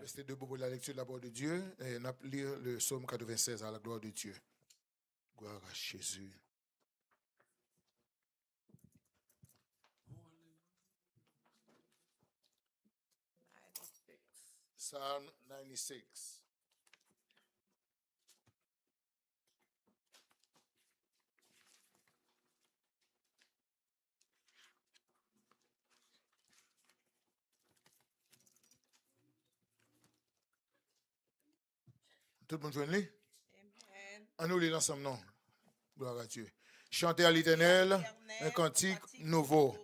Restez debout pour la lecture de la parole de Dieu. Et on a lire le psaume 96 à la gloire de Dieu. Gloire à Jésus. Psalm 96. Tout le monde joue lui? On nous lit ensemble, non? Gloire à Dieu. Chantez à l'Éternel un cantique nouveau.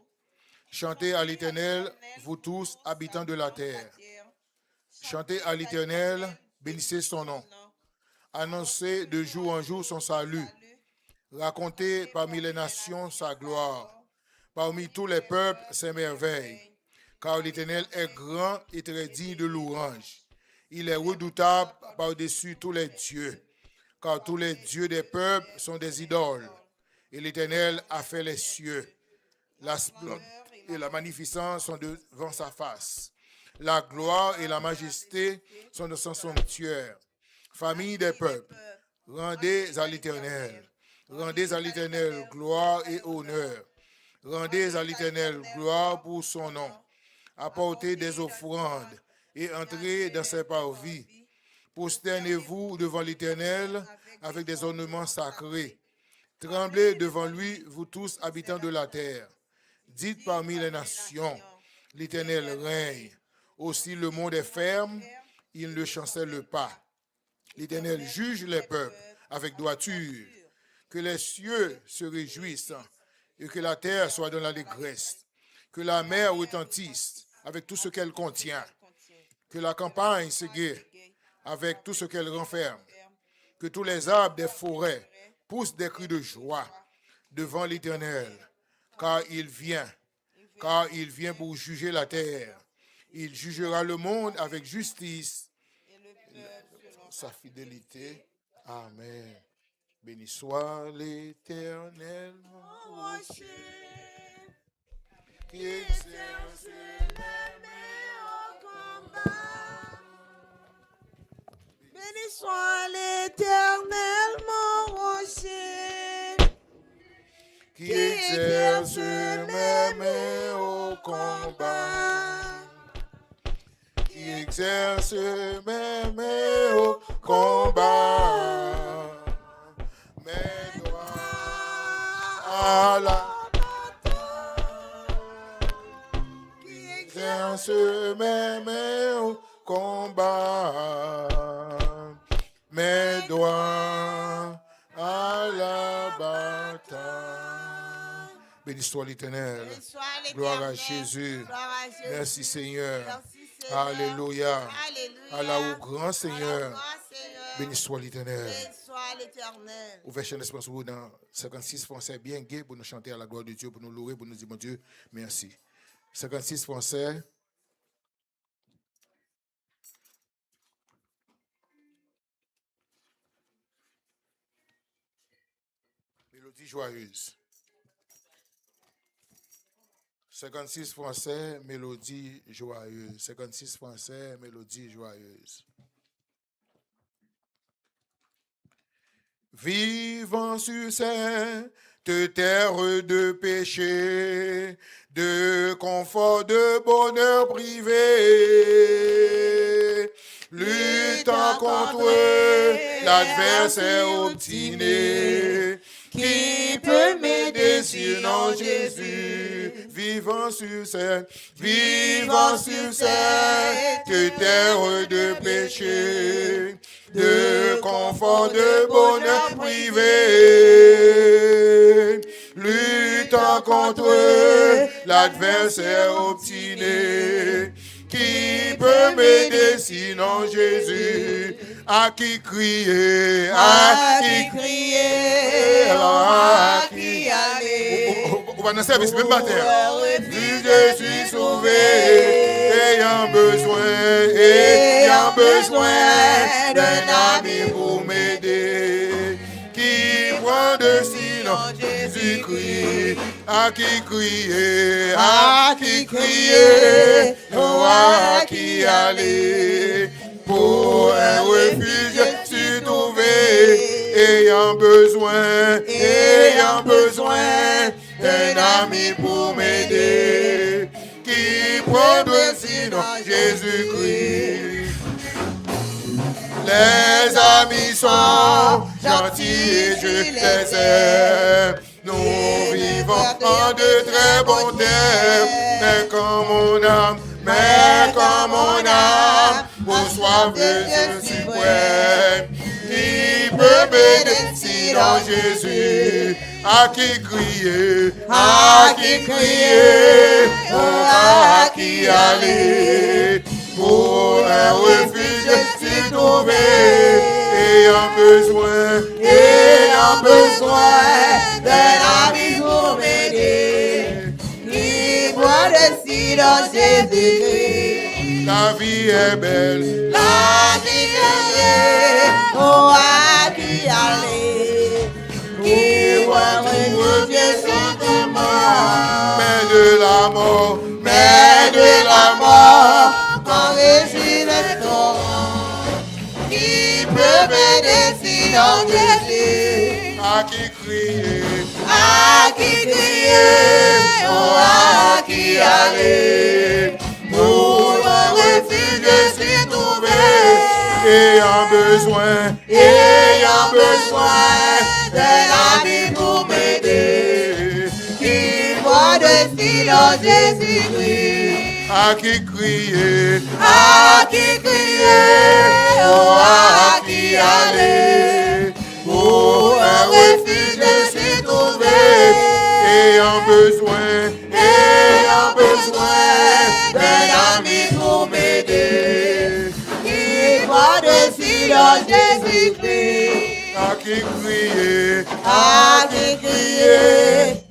Chantez à l'Éternel, vous tous, habitants de la terre. Chantez à l'Éternel, bénissez son nom. Annoncez de jour en jour son salut. Racontez parmi les nations sa gloire. Parmi tous les peuples ses merveilles. Car l'Éternel est grand et très digne de louange. Il est redoutable par-dessus tous les dieux. Car tous les dieux des peuples sont des idoles. Et l'Éternel a fait les cieux. La splendeur et la magnificence sont devant sa face. La gloire et la majesté sont de son sanctuaire. Famille des peuples, rendez à l'Éternel. Rendez à l'Éternel gloire et honneur. Rendez à l'Éternel gloire pour son nom. Apportez des offrandes et entrez dans ses parvis. Prosternez-vous devant l'Éternel avec des ornements sacrés. Tremblez devant lui, vous tous habitants de la terre. Dites parmi les nations, l'Éternel règne. Aussi le monde est ferme, il ne chancelle pas. L'Éternel juge les peuples avec droiture. Que les cieux se réjouissent et que la terre soit dans l'allégresse. Que la mer retentisse avec tout ce qu'elle contient. Que la campagne s'égaie avec tout ce qu'elle renferme. Que tous les arbres des forêts poussent des cris de joie devant l'Éternel. Car il vient pour juger la terre. Il jugera le monde avec justice. Sa fidélité. Amen. Béni soit l'Éternel, mon rocher, qui exerce les mains au combat. Béni soit l'Éternel, mon rocher, qui exerce mes mains au combat. Qui exerce mes mains au combat. Mes doigts à la bataille. Qui exerce mes mains au combat. Mes doigts à la bataille. Béni soit l'Éternel. Gloire à Jésus. Merci Seigneur. Alléluia. Allah au grand Seigneur. Béni soit l'Éternel. Ouvrez chaîne d'espérance dans 56 français bien gai pour nous chanter à la gloire de Dieu, pour nous louer, pour nous dire mon Dieu, merci. 56 français. Mélodie joyeuse. 56 français, mélodie joyeuse. 56 français, mélodie joyeuse. Vivant sur cette terre de péché, de confort, de bonheur privé, luttant contre l'adversaire obstiné, qui peut m'aider sinon Jésus, vivant sur cette terre de péché, de confort, de bonheur privé, luttant contre l'adversaire obstiné, qui peut m'aider sinon Jésus, à qui crier, à qui aller. On va dans le service, même matin. Je suis sauvé, ayant besoin d'un ami pour m'aider, qui prend de silence Jésus-Christ, à qui crier, oh, à qui aller. Pour un refuge, je suis trouvé, ayant besoin d'un ami pour m'aider, qui prendrait sinon Jésus-Christ. Les amis sont gentils et je les aime. Nous vivons en de très bons termes, mais comme mon âme, pour soif de Dieu suprême, qui peut m'aider sinon Jésus, à qui crier, à qui aller, pour un refuge je suis trouvé, ayant besoin d'un ami pour m'aider, qui voit de sinon Jésus-Christ. La vie est belle, oh à qui aller, qui voit refuge sur ta mort, mais de la mort, quand réjouit le torrent, qui peut m'aider sinon Jésus, à qui crier, oh à qui aller, pour un refuge je suis trouvé, ayant besoin d'un ami pour m'aider, qui voit de sinon Jésus-Christ, à qui crier, oh à qui aller, pour un refuge je suis trouvé, ayant besoin d'un ami pour m'aider, qui voit de sinon Jésus-Christ, à qui crier,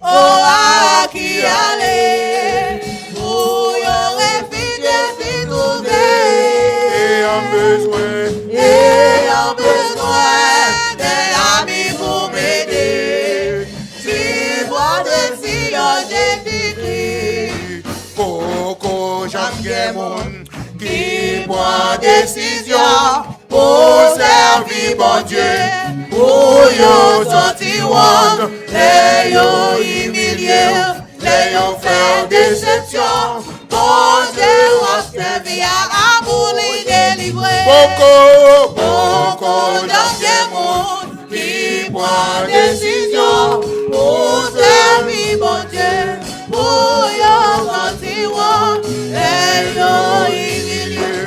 oh à qui aller, pour un refuge je suis trouvé, ayant besoin d'un ami pour m'aider, qui voit de sinon Jésus-Christ. Beaucoup j'aime monde qui prend décision pour servir mon Dieu, pour yo sortir wang, les yo humilier, les yo faire déception, bon Dieu a servi à amour les délivrer. Beaucoup j'aime monde qui prend décision pour servir mon Dieu, pour yo sortir wang, les yo humilier,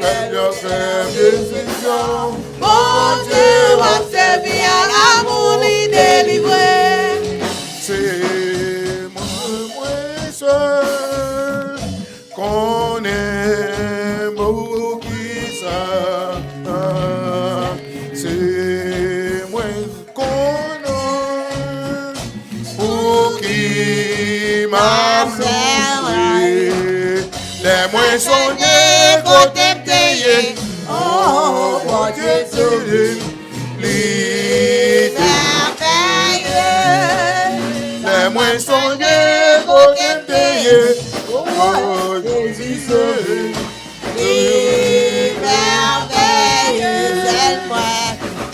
les yo faire déception, bon Dieu a servi à l'amour les délivrer. C'est moi seul qu'on aime beaucoup qui ça. C'est moi qu'on aime pour qui m'a servi. Les moins sont des côtés payés. Oh, mon Dieu, c'est les moins sont des côtés payés. Oh, Jésus, c'est merveilleux.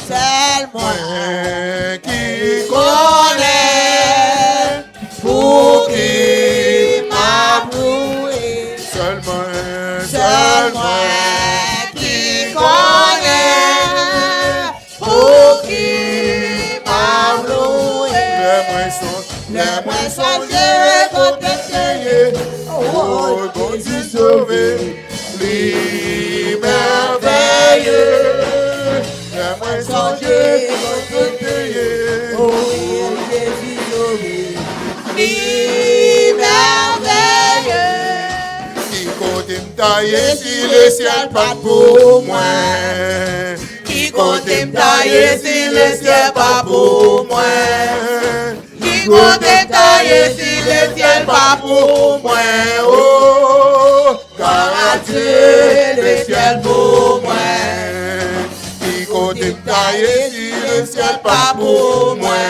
C'est moi qui connais pour qui m'a voué. Seul moi qui connais pour qui m'a voué. Les moins sont des côtés payés. Oh, bon Dieu sauvé, lui merveilleux. Les moins sont des côtés payés. Oh, Jésus sauvé, lui merveilleux. Qui côté m'taillé si le ciel pas pour moi. Qui côté m'taillé si le ciel pas pour moi. Qui côté m'taillé si le ciel pas pour moi. Oh, car à Dieu le ciel pour moi. Qui côté m'taillé si le ciel pas pour moi.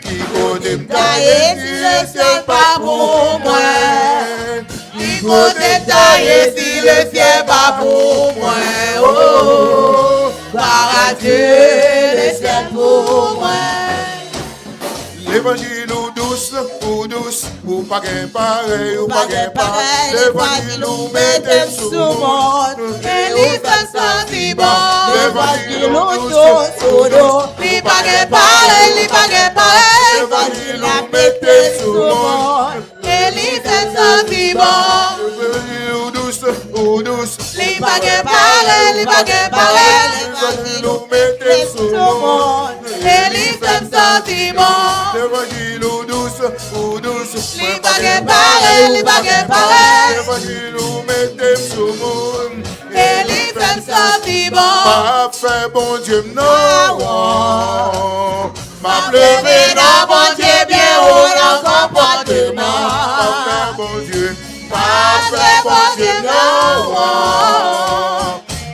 Qui côté m'taillé si le ciel pas pour moi. Qui côté m'taillé si le ciel pas pour moi. Dieu, le ciel pour moi. L'évangile ou douce, ou pas qu'un pareil, ou pas qu'un pareil. L'évangile ou mettez sous monde, Et lui fait sentir bon. L'évangile ou douce, ou douce. Lui pas qu'un pareil, lui pas qu'un pareil. L'évangile ou mettez sous monde, Et lui fait sentir bon. l'évangile ou douce, Lui pas qu'un pareil, lui pas qu'un pareil. l'évangile ou mettez sous monde. Et lui fait sentir bon. L'évangile ou douce, Li bagay pareil, li bagay pareil. l'évangile ou mettez sous monde. Et li fèm sorti bon. Pas fait bon Dieu, non. M'a levé dans bon Dieu bien haut dans comportement. Pas fait bon Dieu, Pas fait bon Dieu non.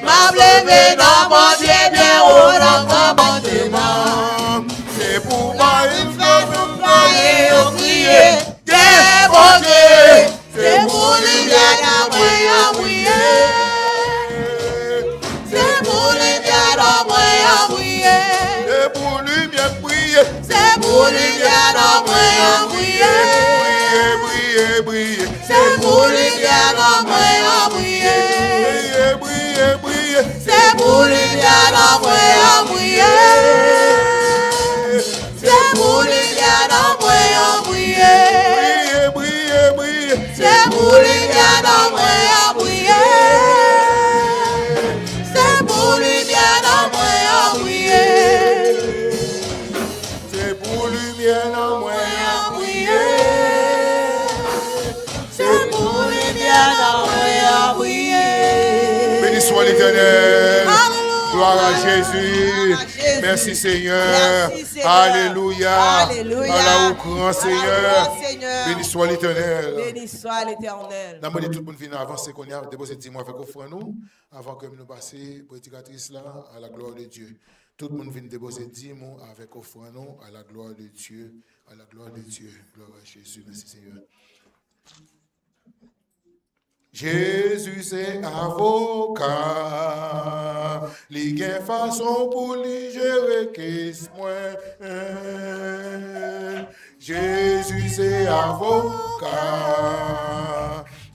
M'a levé dans bon Dieu bien haut dans comportement. c'est pour moi une chose Croyez au crier, Dieu bon Dieu. C'est pour lui bien à mouiller. C'est pour lui bien à mouiller. c'est pour lui bien prier. C'est pour lui bien à mouiller. Briller, briller, C'est pour lui bien à mouiller. briller, briller. C'est pour lui bien à mouiller. C'est pour lui bien à mouiller. Briller, briller, C'est pour lui bien à mouiller. C'est pour lui bien à mouiller. c'est pour lui bien en moi. C'est pour lui bien à mouiller. Béni soit l'Éternel. Alléluia. Gloire à Jésus. Jésus. Merci Seigneur. Merci, Seigneur. Alléluia. Alléluia. Allah au grand Seigneur. Grand Seigneur. Béni soit l'Éternel. Béni soit l'Éternel. Dans tout le monde vient avancer qu'on y a déposé 10 mois avec offrande nous avant que nous passions prédicatrice là à la gloire de Dieu. Tout le monde vient déposer 10 mots avec offrande nous à la gloire de Dieu, à la gloire de Dieu. Gloire à Jésus. Merci Seigneur. Jésus c'est avocat, li gen façon pour li gérer qu'est-ce moi. Jésus c'est avocat,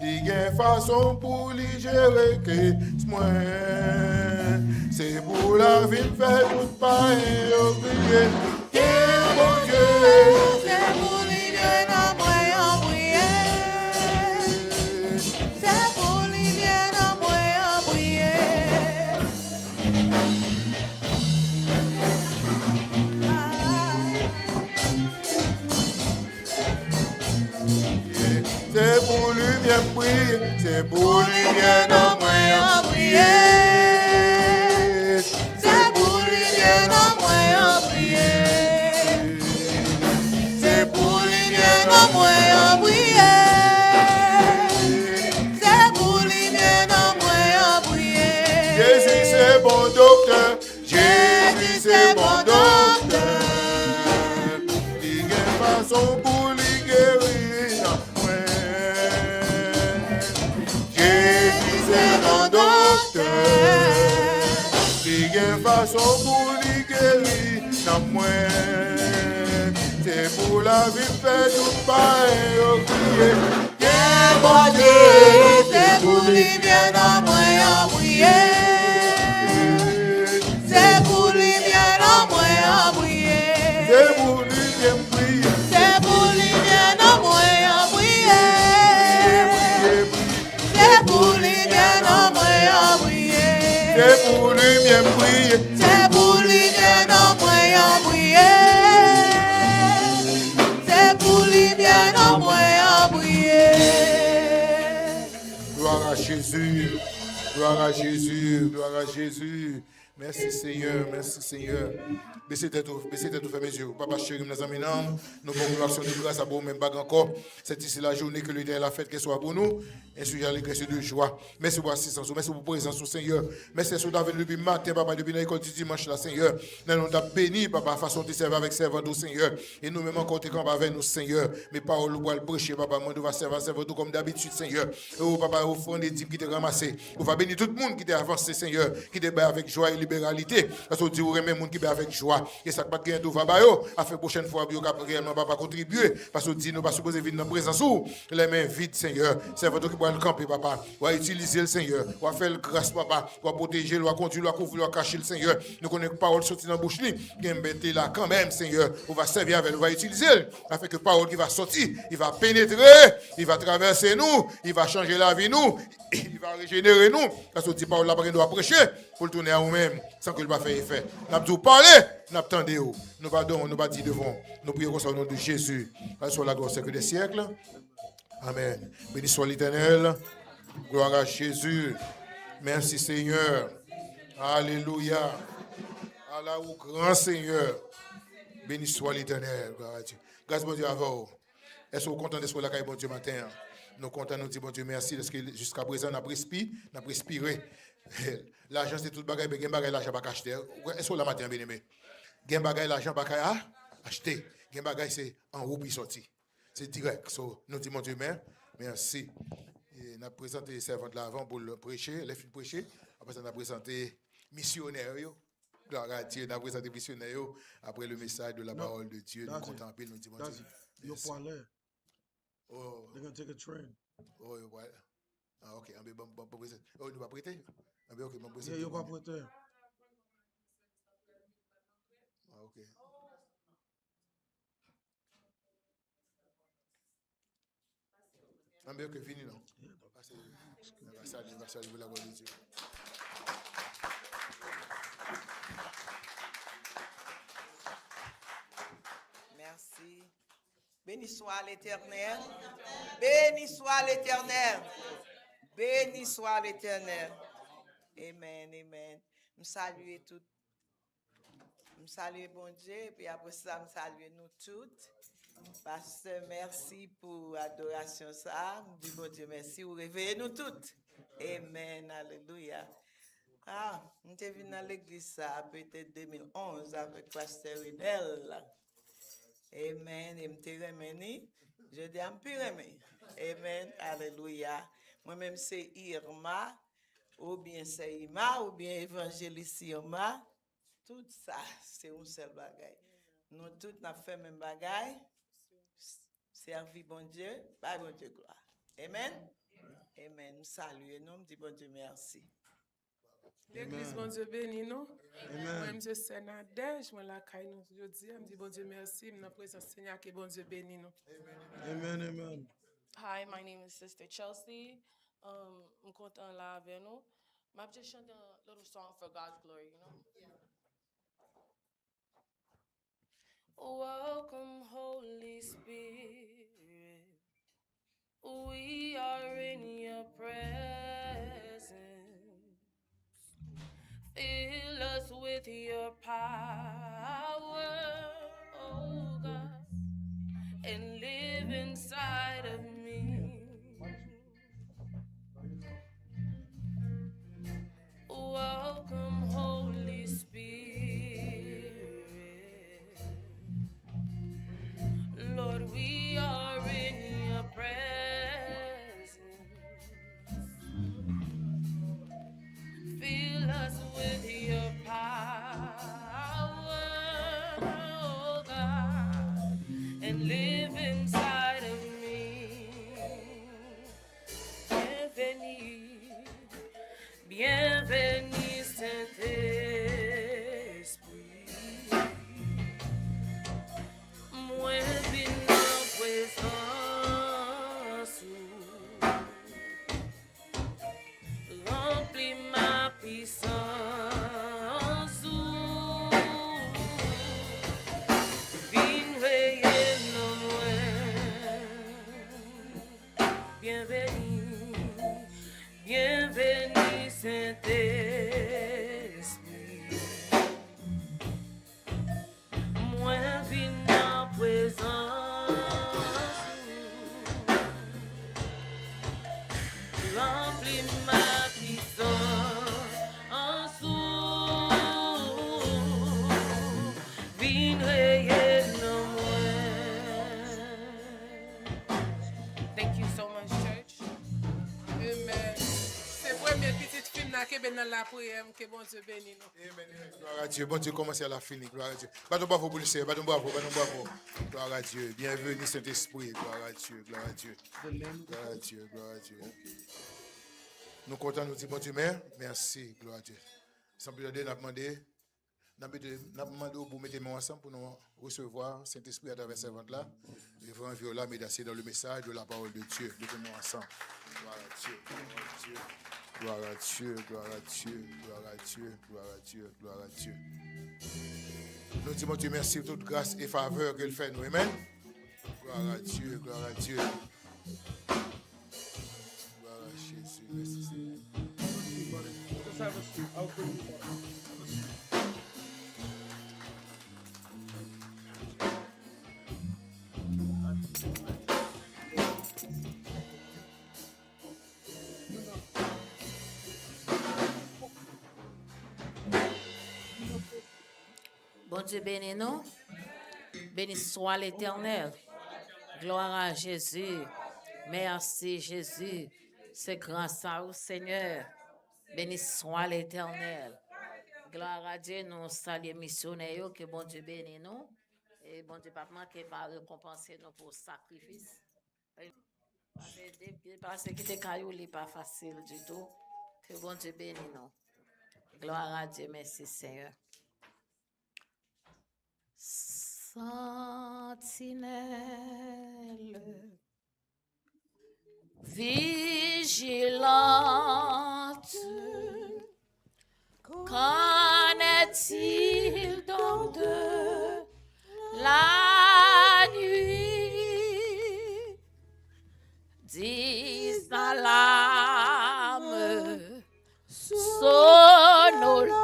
li gen façon pour li gérer qu'est-ce moi. C'est pour la vie fait tout pareil au prier. Mon Dieu. C'est pour lui bien à mouiller. C'est pour lui bien à mouiller. C'est pour lui bien prier, c'est pour lui bien en moi prier. C'est pour lui bien à mouiller. C'est pour lui bien à mouiller. C'est pour lui bien à mouiller. Jésus c'est bon docteur, Jésus c'est bon docteur. Il y a façon pour lui guérir en moi. Jésus c'est bon docteur. Il y a façon pour lui guérir en moi. C'est pour la vie fait tout pareil au prier. Bon Dieu, c'est pour lui bien à mouiller. C'est pour lui bien à mouiller. C'est pour lui bien prier. C'est pour lui bien à mouiller. C'est pour lui bien à mouiller. C'est pour lui bien prier. C'est pour lui bien à mouiller. C'est pour lui bien à mouiller. Gloire à Jésus. Gloire à Jésus. Gloire à Jésus. Merci Seigneur. Merci Seigneur. Baissez tête tout, fermez les yeux. Papa chéri, nous amis, nous pouvons action de grâce à vous, même pas encore. C'est ici la journée que l'Éternel a faite, qu'elle soit pour nous. Et suis l'allégresse de joie. Merci pour l'assistance, merci pour la présence, Seigneur. Merci pour d'avoir depuis le matin, papa, depuis l'école du dimanche, là, Seigneur. Nous avons béni, papa, façon de servir avec servant, Seigneur. Et nous-mêmes encore, quand avec nous, Seigneur. Mes paroles, nous allons prêcher, papa, moi, nous allons servir comme d'habitude, Seigneur. Et oh, papa, offrande des dîmes qui t'est ramassé. On va bénir tout le monde qui t'est avancé, Seigneur, qui t'est avec joie et libéralité. Parce qu'on dit, vous remettez les gens qui sont avec joie. Et ça ne pas gagner tout va bailler. À faire prochaine fois, vous ne réellement pas contribuer. Parce qu'on dit, nous ne pas supposer venir dans la présence où les mains vides, Seigneur. C'est votre qui va le camper, papa. On va utiliser le Seigneur. On va faire le grâce, papa. On va protéger, on va conduire, on va couvrir, on va cacher le Seigneur. Nous connaissons que parole sortir dans la bouche. Qui est là quand même, Seigneur. On va servir avec, on va utiliser. Afin que parole qui va sortir, il va pénétrer, il va traverser nous, il va changer la vie nous, il va régénérer nous. Parce qu'on dit parole là, on doit prêcher pour le tourner à nous-mêmes sans qu'il va faire effet. Nous avons tout parlé, nous attendons. Nous ne pas dire devant. Nous prions au nom de Jésus. Soit la gloire siècle des siècles. Amen. Béni soit l'Éternel. Gloire à Jésus. Merci Seigneur. Alléluia. Allah au grand Seigneur. Béni soit l'Éternel. Gloire à Dieu. Grâce bon Dieu à vous. Est-ce que vous êtes content d'être là, bon Dieu, matin? Nous comptons, nous disons, bon Dieu, merci, parce que jusqu'à présent, on a respiré. L'argent, c'est tout bagage, mais bagage, l'argent, pas acheter. Est-ce que la matin, bien aimé? Gen bagage, l'argent, pas acheter. Gen bagage, c'est en haut, puis sorti. C'est direct. So, nous disons, mon Dieu, merci. On a présenté les servants de l'avant pour le prêcher, les filles prêcher. Après, on a présenté missionnaires. Gloire à Dieu, on a présenté missionnaires. Après le message de la parole de Dieu, nous contemplons, nous disons, mon Dieu. You're parlay. Oh. They're going to take a train. Oh, ouais. Ah, ok. Oh, nous va prêter? Ok, yeah, you're pas prêter. Ah, ok. Ok, fini, non? Salut, la gloire de Dieu. Merci. Béni soit l'Éternel. Béni soit l'Éternel. Béni soit l'Éternel. Amen, amen. Je salue tout. Je salue bon Dieu. Puis après ça, je salue nous toutes. Pasteur, merci pour l'adoration. Ça, je dis bon Dieu, merci. Vous réveillez nous toutes. Amen, alléluia. Ah, je suis venu dans l'église ça, peut-être 2011 avec Pasteur Rinel. Amen. Et je remercie. Je dis un peu remercie. Amen. Alléluia. Moi-même, c'est Irma, ou bien c'est Irma, ou bien évangéliste Irma. Tout ça, c'est un seul bagage. Nous tous, nous fait le même bagage. Servir bon Dieu, par bon Dieu gloire. Amen. Amen. Nous saluons, nous disons bon Dieu merci. L'église, bon Dieu béni nous. Moi, je suis Nadège, je suis là, je dis bon Dieu merci, je présence Seigneur, que bon Dieu béni nous. Amen, amen. Hi, my name is Sister Chelsea. I'm content là avec nous. I'm just chanting a little song for God's glory, you know? Yeah. Welcome, Holy Spirit. We are in your presence. Fill us with your power, oh God, and live inside of me. Welcome, Holy Spirit. Lord, we are in your presence. Fill us with your power, oh God, and live inside of me. Bienvenue, bienvenue, Saint-Esprit. Moi, viens en présence, remplis ma puissance. Viens veiller non loin. Bienvenue, bienvenue, Saint-Esprit. Moi, viens en présence, remplis ma puissance en sous, viens veiller non loin. Thank you so much, church. Amen. C'est le premier petit film qui est dans la prière, que bon Dieu bénisse nous. Amen. Gloire à Dieu. Bon Dieu, commencez à la fin. Gloire à Dieu. Bâton bravo pour le Seigneur. Bâton bravo. Gloire à Dieu. Bienvenue, Saint-Esprit. Gloire à Dieu. Gloire à Dieu. Gloire à Dieu. Gloire à Dieu. Nous comptons nous dire, bon Dieu, merci. Gloire à Dieu. Sans plus tarder, nous avons demandé pour mettre mains ensemble pour nous recevoir Saint-Esprit à travers ces ventes-là. Les frères Viola, médassés dans le message de la parole de Dieu. Mettez-nous ensemble. Gloire à Dieu. Gloire à Dieu. Gloire à Dieu, gloire à Dieu, gloire à Dieu, gloire à Dieu. Nous disons Dieu merci pour toute grâce et faveur qu'il fait nous. Amen. Gloire à Dieu, gloire à Dieu. Gloire à Jésus, merci Seigneur. Bon Dieu bénis nous. Béni soit l'Éternel. Gloire à Jésus. Merci Jésus. C'est grâce à vous Seigneur. Béni soit l'Éternel. Gloire à Dieu. Nous saluons missionnaires que bon Dieu bénit nous. Et bon Dieu pas manquer par récompenser nous pour le sacrifice. Parce que les cailloux n'est pas facile du tout. Que bon Dieu bénit nous. Gloire à Dieu. Merci Seigneur. Sentinelle vigilante, qu'en est-il donc de la nuit? Dix alarmes sonnolantes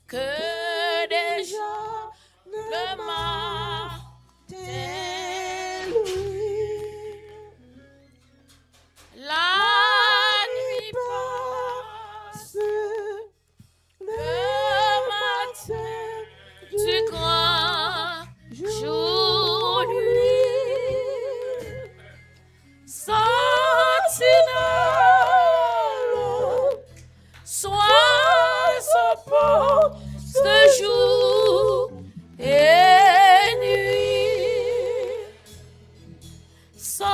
que déjà le matin luit, la nuit passe, le matin du grand jour luit. Sentinelle, sois au poste jour et nuit. Sentinelle,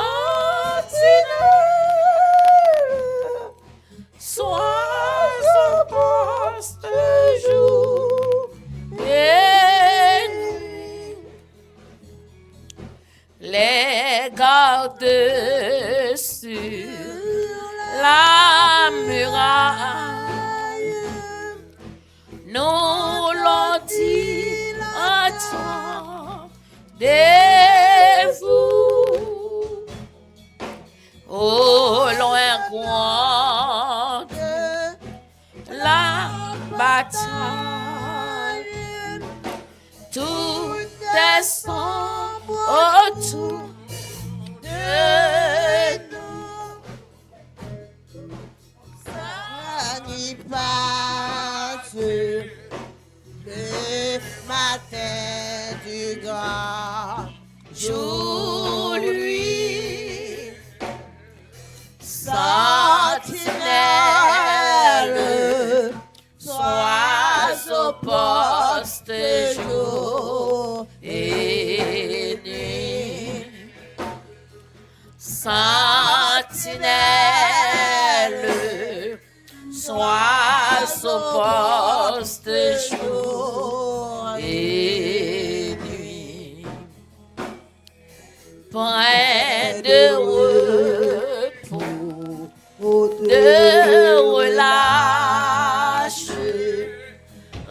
sois au poste jour et nuit. Les gardes sur la muraille nous l'ont dit, attendez-vous. Au loin gronde la bataille, tout est sombre autour de nous. Ça n'y passe le matin du grand Jour lui, sentinelle, sois au poste jour et nuit. Sentinelle, sois au poste jour et nuit. Près de repos, de relâche,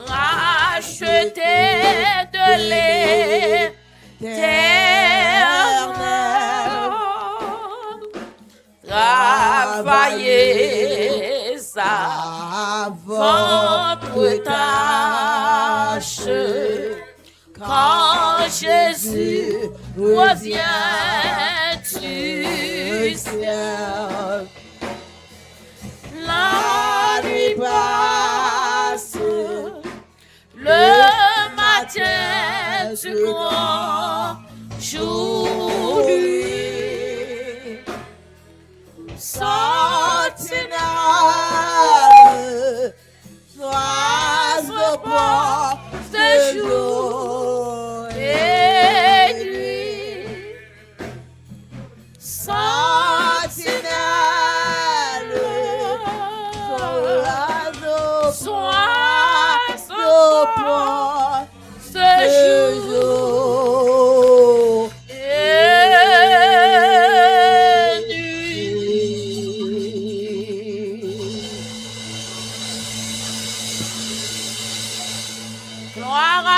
racheté de l'éternel, travailler sa votre tâche. Quand Jésus revient du ciel, la nuit passe, le matin du grand jour lui. Sentinelle,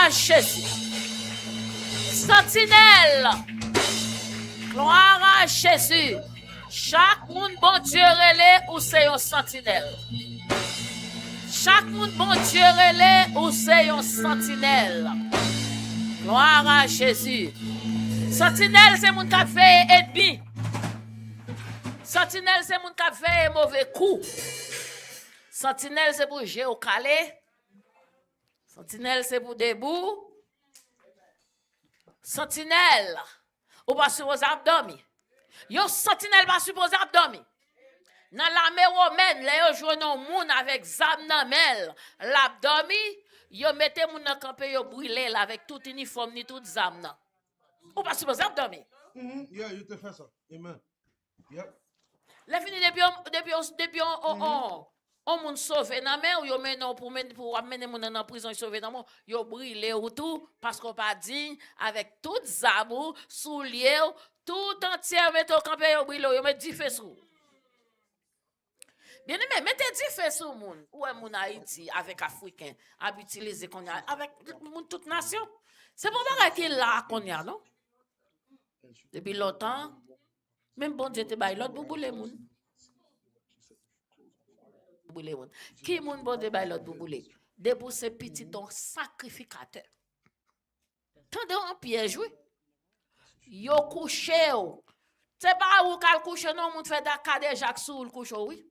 à Jésus. Sentinelle. Gloire à Jésus. Chaque monde, bon Dieu, relais ou c'est un sentinelle. Chaque monde, bon Dieu, relais ou c'est un sentinelle. Gloire à Jésus. Sentinelle, c'est mon qui fait ennemi. Sentinelle, c'est mon qui fait mauvais coup. Sentinelle, c'est pour géocaler. Sentinelle, c'est pour debout. Sentinelle, ou pas supposé abdomen. Yo sentinelle pas supposé abdomen. Dans l'armée romaine, là, yo jouent un monde avec zam nan mel, l'abdomen, yo mettez moun nan campé, yo brûlé là avec tout uniforme ni tout zam nan. Ou pas supposé abdomen. Yeah, you te fais ça. Amen. Yep. Les fini depuis on moun sauvé nan men ou yo menon pour amener moun nan prison sauvé nan mon yo brûlé ou tout parce qu'on pas digne avec tout zabou soulier tout entier met au campé yo brûlé yo met 10 feux sous. Bien aimé, mettez 10 feux sous moun ou moun Haïti avec africain a utiliser qu'on a avec moun toute nation. C'est pour bagay qui là qu'on y a non? Depuis longtemps même bon Dieu te bay l'autre pour bouler moun. Qui moun bon de bay l'autre pour bouler? Debout ce petit ton sacrificateur. Tande en piège oui. Yo couché ou. C'est pas où qu'al couche non moun fait d'acade Jacques sous le couche oui.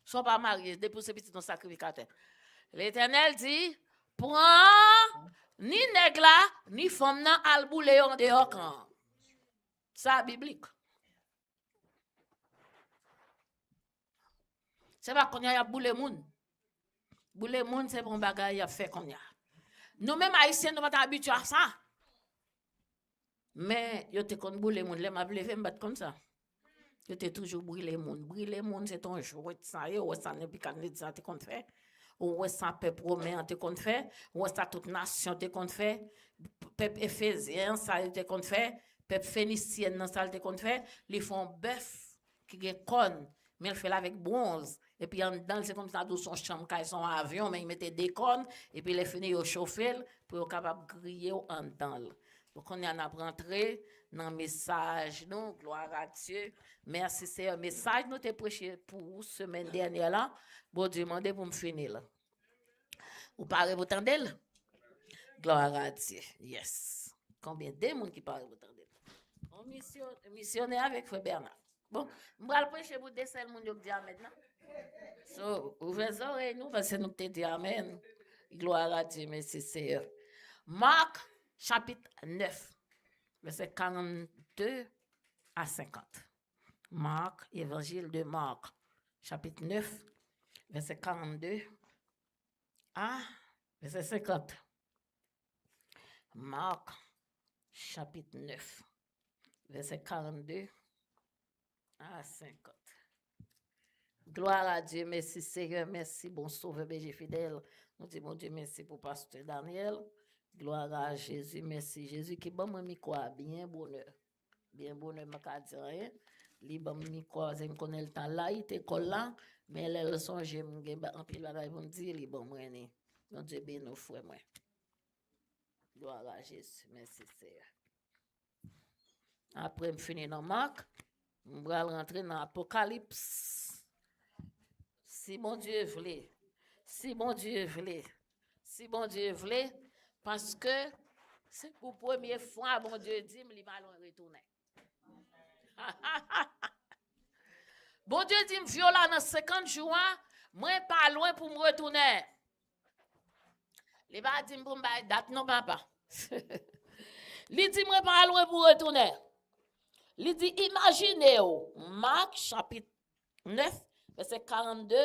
Sont pas mariés debout ce petit ton sacrificateur. L'Éternel dit prends ni nèg la ni femme nan al bouler en dehors kan. Ça biblique. C'est pas qu'on y a boule moun. Boule moun c'est bon bagay a fait qu'on y a. Nous même haïtiens nous pas habitués à ça. Mais yo te kon boule moun, les m'a levé me battre comme ça. Yo te toujours brûler moun. Brûler moun c'est ton jouet ça yo ça ne puis kan ça te kon fait. Ou ça peuple romain te kon fait, ou ça toute nation te kon fait. Peuple éphésien ça te kon fait, peuple phénicien ça te kon fait, ils font bœuf qui gen corne mais il fait là avec bronze. Et puis en dedans, c'est comme ça, dans son chambre, quand ils sont en avion, mais ils mettaient des cornes, et puis les fini au chauffer pour être capable de griller en dedans. Donc on y en a rentré dans le message, non, gloire à Dieu. Merci, c'est un message nous t'ai prêché pour semaine dernière là. Bon Dieu demandé pour me finir là. Vous parlez vous tendez? Gloire à Dieu. Yes. Combien de monde qui parlent vous tendez? On missionnaire avec Frère Bernard. Bon, je vais prêcher pour des seuls monde qui dit maintenant. So, ouvrez les oreilles nous parce que nous te dit amen. Gloire à Dieu, merci Seigneur. Marc chapitre 9, verset 42 à 50. Marc, évangile de Marc, chapitre 9, verset 42 à verset 50. Marc, chapitre 9, verset 42 à 50. Gloire à Dieu, merci Seigneur, merci bon sauveur, berger fidèle. Nous disons bon Dieu, merci pour pasteur Daniel. Gloire à Jésus, merci Jésus qui bon moi micro bien bonheur. Bien bonheur m'a ka dire rien. Li bon micro, je connais le temps là, il était là, mais les leçons j'aime en pile bagay pour dire li bon moi né. Bon Dieu bénisse nos frères moi. Gloire à Jésus, merci Seigneur. Après me finir dans Marc, on va rentrer dans Apocalypse. Si bon Dieu voulait, si bon Dieu voulait, si bon Dieu voulait, parce que c'est pour la première fois, bon Dieu dit, il va retourner. Bon Dieu dit, viola dans 50 jours, moi pas loin pour me retourner. Il va dire, pour me date, non, papa. Il dit, moi pas loin pour retourner. Il dit, imaginez-vous, Marc chapitre 9, verset 42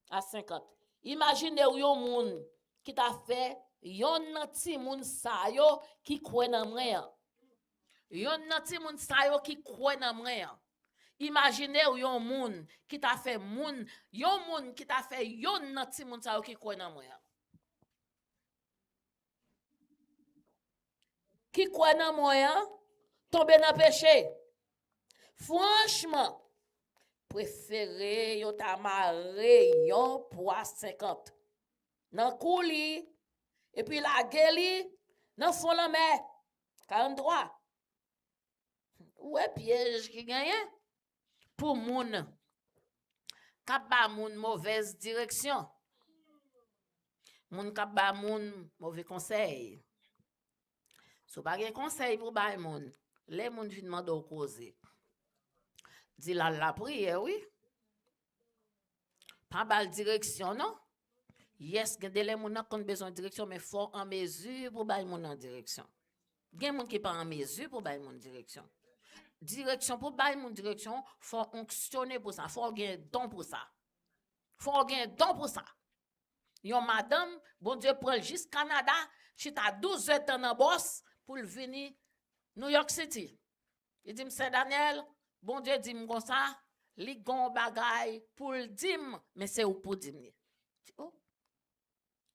à 50. Imaginez-vous yon moun qui t'a fait yon nanti moun sa yo qui croit dans moi. Yon nanti moun sa yo qui croit dans moi. Imaginez-vous yon moun qui t'a fait moun, yon moun qui t'a fait yon nanti moun sa yo qui croit dans moi. Qui croit dans moi, tombe dans péché. Franchement, préféré yon ta maré yon poids 50. Nan kou li, Et puis la gueule, dans fond la mer. 43. Ouais, piège qui gagne pour moun k'ap ba moun mauvaise direction. Moun k'ap ba moun mauvais conseil. So pas gen conseil pour ba moun. Les moun vinn mande causer. Di la prière, oui. Pas bal direction, non? Yes, gen de les moun nan kon besoin de direction, mais faut en mesure pour ba moun en direction. Gen moun qui pas en mesure pour ba moun direction. Direction pour ba moun direction, faut fonctionner pour ça, faut gen don pour ça. Faut gen don pour ça. Yon madame, bon Dieu prend juste Canada, chita 12 heures dans boss pour venir New York City. Il dit c'est Daniel, bon Dieu dit comme ça, li gon bagay pour le dim, mais c'est ou pour dim. Oh.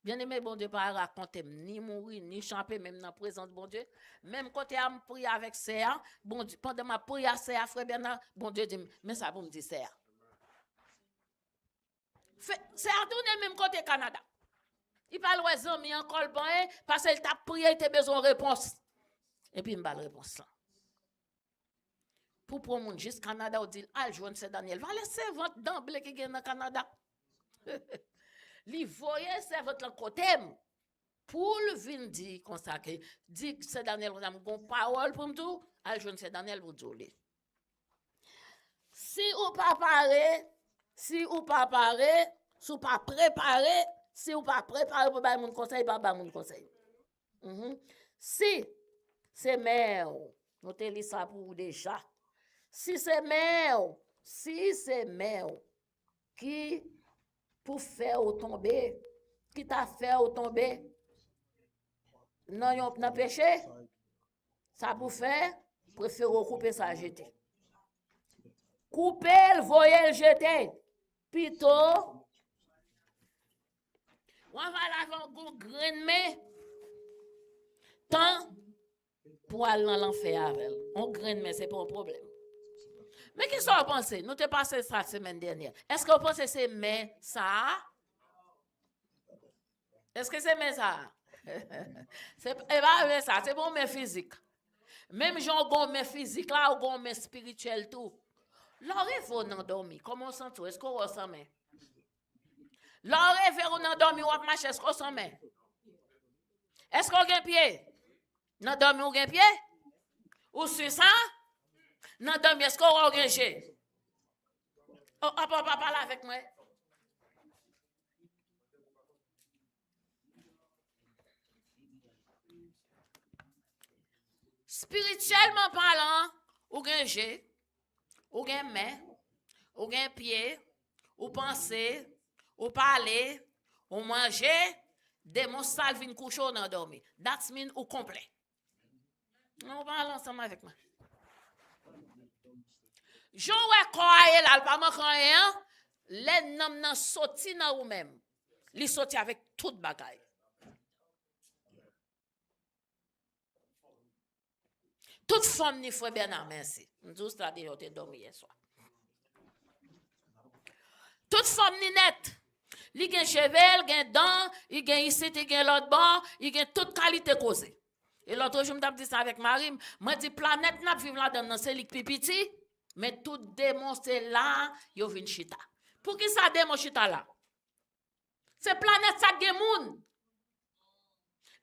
Bien aimé, bon Dieu pas raconter ni mourir ni chanter même dans présence bon Dieu. Même quand tu as prié avec Serre, bon Dieu pendant ma prière Serre frère Bernard, bon Dieu dit mais ça pour me dire Serre. C'est à tourner même côté Canada. Il parle aux amis encore bon parce qu'il t'a prié, il t'a besoin de réponse. Et puis il m'a réponse là. Pour prendre juste Canada, on dit al joindre c'est Daniel. Va laisser votre d'emblée qui est dans Canada. Li voye servante la côté pour le vin dire comme ça que dit c'est Daniel on a une parole pour tout, al joindre c'est Daniel pour dire. Si ou pas paré, si ou pas paré, si ou pas préparé, si ou pas préparé pour ba mon conseil, pas ba mon conseil. Si c'est mère, notez li ça pour déjà. Si c'est mère qui pour faire tomber, qui t'a fait tomber dans péché, ça pour faire, préfère couper ça jeter. Couper, le voyer, le jeter. Plutôt, on va l'avant un grain mais tant pour aller dans l'enfer avec. On grain mais c'est pas un problème. Mais qu'est-ce que vous pensez? Nous t'ai passé ça la semaine dernière. Est-ce que vous pensez que c'est mais ça? Est-ce que c'est mais ça? C'est pas ça, c'est bon mais physique. Même gens gon mais physique là ou gon mais spirituel tout. L'oreille faut nan dormi. Comment on sent tout? Est-ce qu'on ressent mais? L'oreille faut nan dormi ou marcher est-ce qu'on sent mais? Est-ce qu'on gagne pied? Nan dormi ou gagne pied? Ou sur ça? Nan dormi est-ce qu'on engage? Oh, papa parle avec moi. Spirituellement parlant, ou engage, ou gen main, ou gen pied, ou penser, ou parler, ou manger, démon sale vin coucher ou nan dormi. That's mean ou complet. On parle ensemble avec moi. Jean ouais croyez là pas man rien, les nam nan sorti nan ou même. Li sorti avec toute bagaille. Toute femme ni frère Bernard merci. Nous ça dit on te dormi hier soir. Toute femme ni net. Li gen chevel, gen dents, il gen ici, il gen l'autre bord, il gen toute qualité causée. Et l'autre jour m't'a dit ça avec Marim, m'a dit planète n'a vivre là dans c'est lik pipiti, mais tout démon c'est là, yo vinn chita. Pour qui ça démon chita là? C'est planète ça gen moun.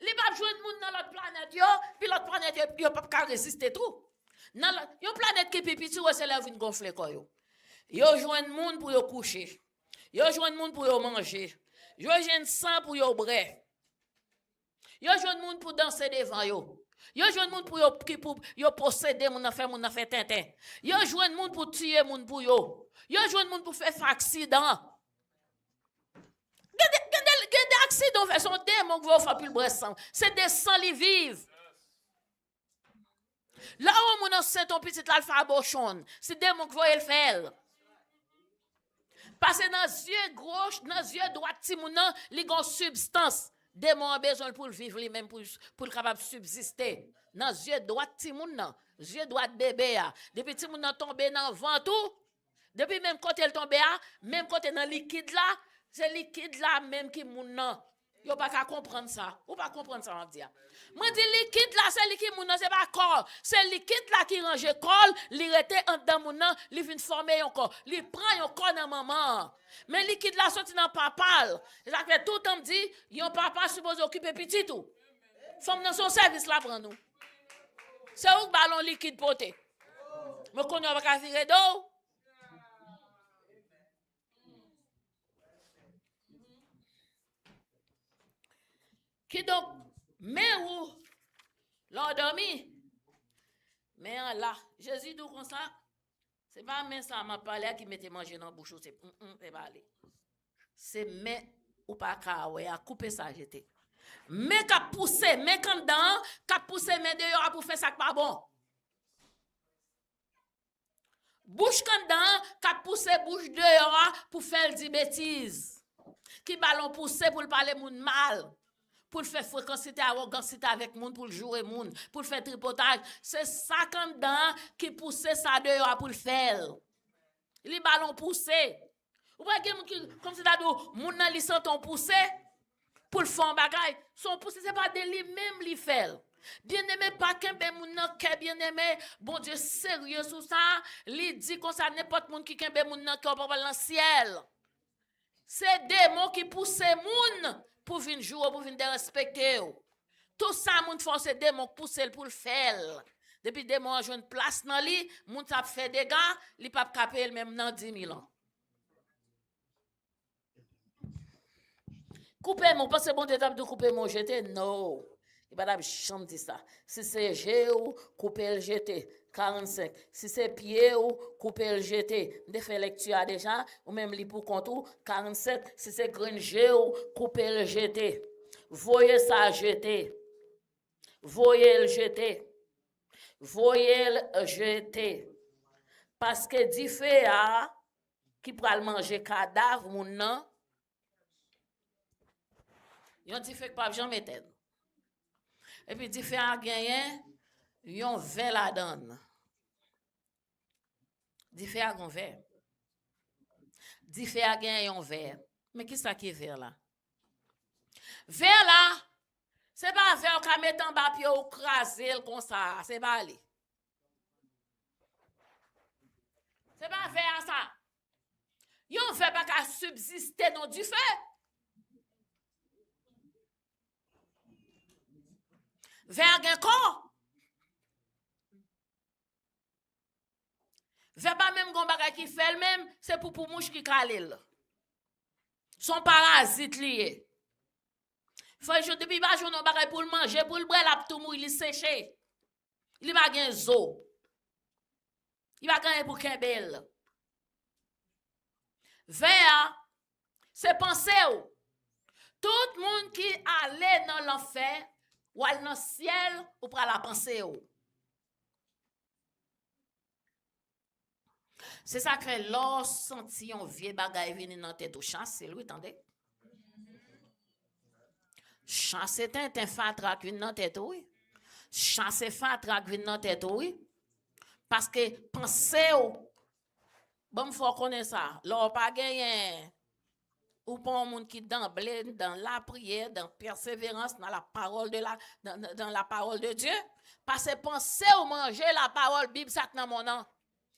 Li pa joindre moun dans l'autre planète yo, puis l'autre planète yo pas résister tout. Dans yon planète qui pipiti ou c'est là vinn gonfler quoi yo. Yo joindre moun pour yo coucher. Yo joindre moun pour yo manger. Yo joindre sang pour yo bre. Yo joindre moun pour danser devant yo. Yo joindre moun pour yo posséder moun a fait tintin. Yo joindre moun pour tuer moun pour yo. Yo joindre moun pour faire accident. Des accidents fait son démon qui va faire plus le sang. C'est des sangs li vivent. Là où mon c'est ton petit alpha bochon, c'est démon qui va le faire. Parce que dans les yeux gauche, dans les yeux droit, si mon nan, li gon substance, démon a besoin pour vivre lui-même pour capable subsister. Dans les yeux droit, si mon nan, yeux droit bébé a. Depuis si mon nan tomber dans vent tout, depuis même quand elle tombe a, même quand elle dans liquide là, c'est liquide là même qui mon nan Yo pas qu'à comprendre ça. Ou pas comprendre ça, on dit. Moi dis liquide là, c'est liquide moun nan, c'est pas corps. C'est liquide là qui range corps, li rete en dedans moun nan, li vinn former yon corps. Li prend yon corps dans maman. Mais liquide là sorti dans papa. Ça fait tout temps dit, yon papa supposé occuper petit tout. Femme dans son service là prend nous. C'est où ballon liquide poté. Mais qu'on a pas virer d'eau. Qui donc, mais où l'endormi, mais là, Jésus dit comme ça, c'est pas mais ça m'a parlé qui mettait manger dans la bouche, c'est pas aller. C'est mais ou pas qu'à à couper ça jeter. Mais qu'à pousser, mais quand dedans, qu'à pousser mais dehors pour faire ça pas bon. Bouche quand dedans, qu'à pousser bouche dehors pour faire des bêtises. Qui ballon pousser pour parler moun mal. Pour faire fréquencité, arrogancité avec moun, pour jouer moun, pour faire tripotage. C'est ça quand dedans qui pousse ça dehors pour le faire. Les ballons poussés. Ou pas comme si t'as dit, moun nan li senton poussé pour le faire un bagay. Son poussé, c'est pas de lui même li fait. Bien aimé, pas qu'un ben moun nan ke bien aimé, bon Dieu sérieux sur ça, li dit comme ça n'importe moun qui qu'un ben moun nan ke on va dans le ciel. C'est démon qui pousse moun pour venir jouer, pour venir respecter. Tout ça, moun font c'est démon qui pousse pour le faire. Depuis démon a joué une place dans lui, moun t'a fait des gars, li pas capé même dans 10 000 ans. Couper mon, parce que bon Dieu t'a de couper mon jeté, non. Il va pas chambre dit ça. Si c'est G ou couper le jeté. 45. Si c'est pied ou couper le jeté. De fait lecture déjà, ou même li pour compte 47. Si c'est green G ou couper le jeté. Voyez ça jeter. Voyez le jeter. Voyez le jeter. Parce que di fait a qui pral manger cadavre moun nan. Yon di fait pas jamais tête. Et puis di fait a gagné yon verre la donne. Di fait a gon verre. Di fait a gagné yon verre. Mais qui ça qui est verre là? Verre là, c'est pas verre qu'on met en bas puis ou craser comme ça, c'est pas aller. C'est pas verre ça. Yon verre pas qu'à subsister non du feu. Verre gen corps. Verre pas même gon bagay qui fait même, c'est pour mouche qui kalel. Son parasite lié. Faut je depuis ba jour non bagay pour le manger, pour le boire la tout mou il séché. Il va gen zo. Il va gagner pour kembel. Verre c'est penser ou. Tout monde qui allait dans l'enfer ou al dans le ciel ou pour la penser ou. C'est ça que l'or senti un vieux bagay vini dans tête ou chasse, c'est lui, attendez. Chasse un fatra qui vini dans tête oui. Chasse fatra qui vini dans tête oui. Parce que penser ou bon faut connaître ça. L'or pas gagné ou pas un monde qui d'emblée dans la prière, dans persévérance, dans la parole de dans la parole de Dieu. Parce que penser ou manger la parole Bible ça dans mon nom.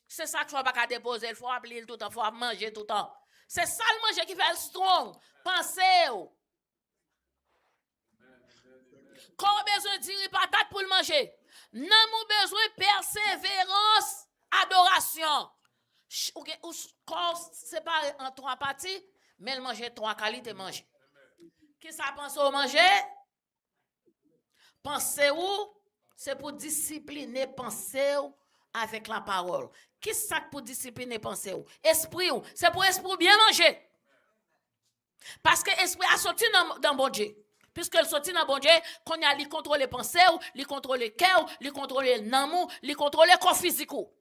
C'est ça qu'il ne faut pas déposer, il faut appeler tout le temps, il faut manger tout le temps. C'est ça le manger qui fait le strong. Pensez. Quand on a besoin de dire patate pour le manger, nous avons besoin de persévérance, adoration. C'est pas en trois parties, mais le manger trois qualités manger. Qui ça pense au manger? Pensez où? C'est pour discipliner, penser avec la parole. Qui ça pour discipliner penser ou? Esprit ou? C'est pour esprit bien manger. Parce que l'esprit a sorti dans bon Dieu. Puisque le sorti dans bon Dieu, qu'on a li contrôler pensée ou, li contrôler cœur, li contrôler namou, li contrôler corps physique ou.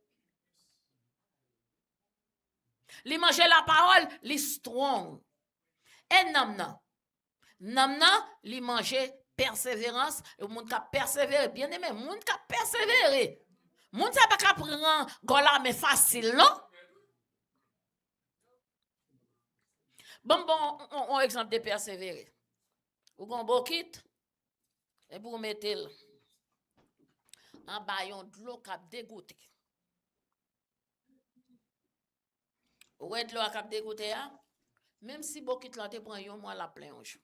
Li manger la parole, li strong. Et namna, li manger persévérance, le monde qui a persévéré, bien aimé, le monde qui a persévéré. Moun sa pa ka pran gola mais facile, non? Bon, un exemple de persévérer. Ou gon bokit, et pour mettre en bayon de l'eau cap dégoûté. Ou de l'eau cap dégoûté, même si bokit là te prend yon mois la plein un jour.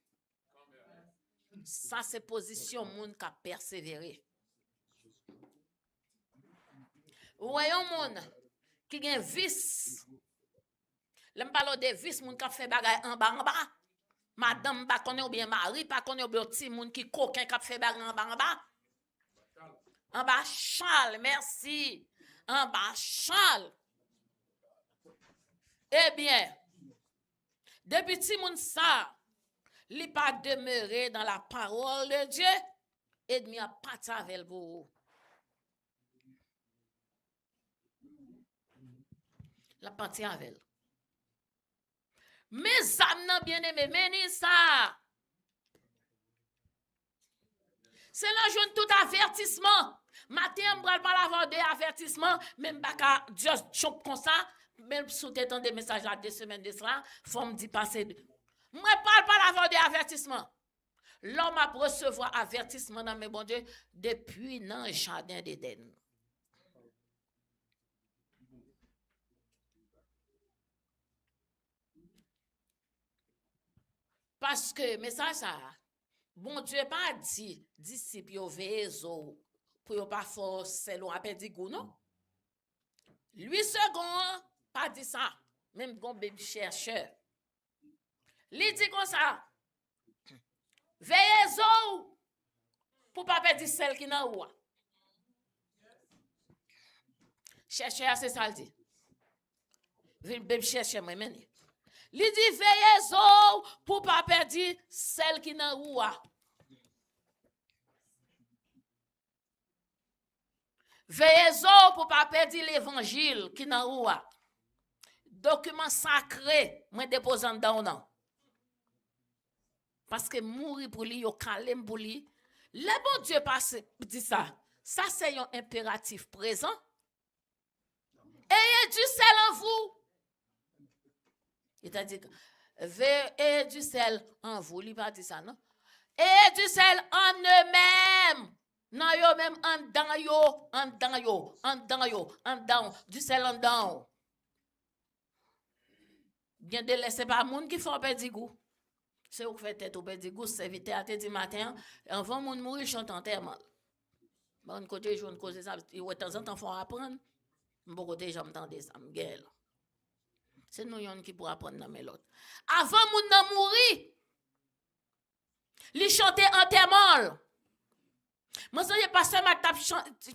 Ça c'est position moun qui a persévéré. Ou yon moun qui gen vice. L'aime parler de vice moun qui a fait bagay en bas. Madame pas connaît ou bien mari pas connaît ou bien petit moun qui coquin qui a fait bagay en bas. En bas Charles, merci. En bas Charles. Eh bien, depuis petit moun ça, li pas demeuré dans la parole de Dieu, et demi a pas avec vous. La partie avec. Mes âmes bien aimé, meni ça. C'est là jeune tout avertissement. Matin, on parle pas l'avoir des avertissements, même pas qu'à just chop comme ça, même sous temps des messages là 2 semaines de cela, faut me dire passer. Moi parle pas l'avoir des avertissements. L'homme a recevoir avertissement dans mes bon Dieu depuis dans le jardin d'Éden. Parce que message ça bon Dieu pas dit disciples yo vezo pour yo pas forcer l'on a perdu goût non. Lui second pas dit ça, même gon baby chercheur. Li dit comme ça. Veillez-vous pour pas perdre celle qui n'a ou. Chercheur c'est ça le dit. Vin baby chercheur moi men. Li dit veillez-vous pour pas perdre celle qui n'a ou. Veillez-vous pour pas perdre l'évangile qui n'a ou. Document sacré, moi déposant dans non. Parce que mourir pour lui, yo calme pour lui. Le bon Dieu passe dit ça. Ça c'est un impératif présent. Ayez du sel en vous. Il t'a dit ayez du sel en vous, il pas dit ça non. Ayez du sel en eux-mêmes. Non yo même en dans yo, en dans yo, en dans yo, en dans, du sel en dans. Bien de laisser pas moun qui font perdre goût. C'est où fait tête au perdre goût, c'est vite à te du matin, avant moun mourir chante enterrement. Bon côté jaune cause ça, de temps en temps faut apprendre. Bon côté j'aime entendre ça, m'gueule. C'est nous yon qui pour apprendre dans mes l'autre. Avant moun nan mourir, li chanter enterrement. Moi ça y est pasteur m'a tap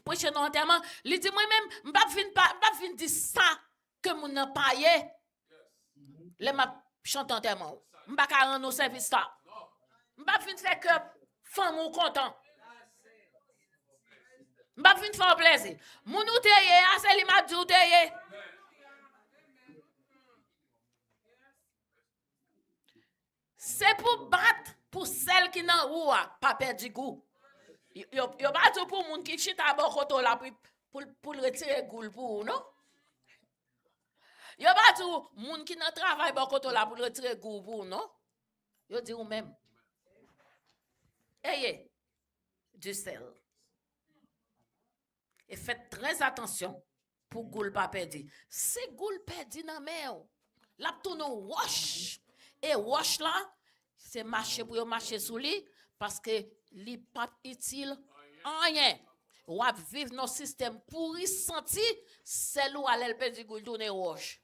prêcher dans enterrement, li dit moi même m'pa fin dire ça que moun nan paye. Les m'a chante enterrement. M'pa ka rendre nos service ça. M'pa fin faire que femme ou content. M'pa fin faire plaisir. Moun ou teye, assez li m'a dit ou teye. C'est pour battre pour celle qui n'a ou pas perdu goût. Yo battu pour moun qui chita bon koto là pour retirer goût pour non. Yo battu moun qui n'a travail bon koto là pour retirer goût pour non. Yo dit ou même. Ayez du sel. Et faites très attention pour goût pas perdu. Si goût perdu dans mer, la tourne wash et wash là c'est marcher pour marcher sous lui parce que li pas utile rien. Ou à vivre nos système pourri senti c'est où aller perdre goût tourner wash.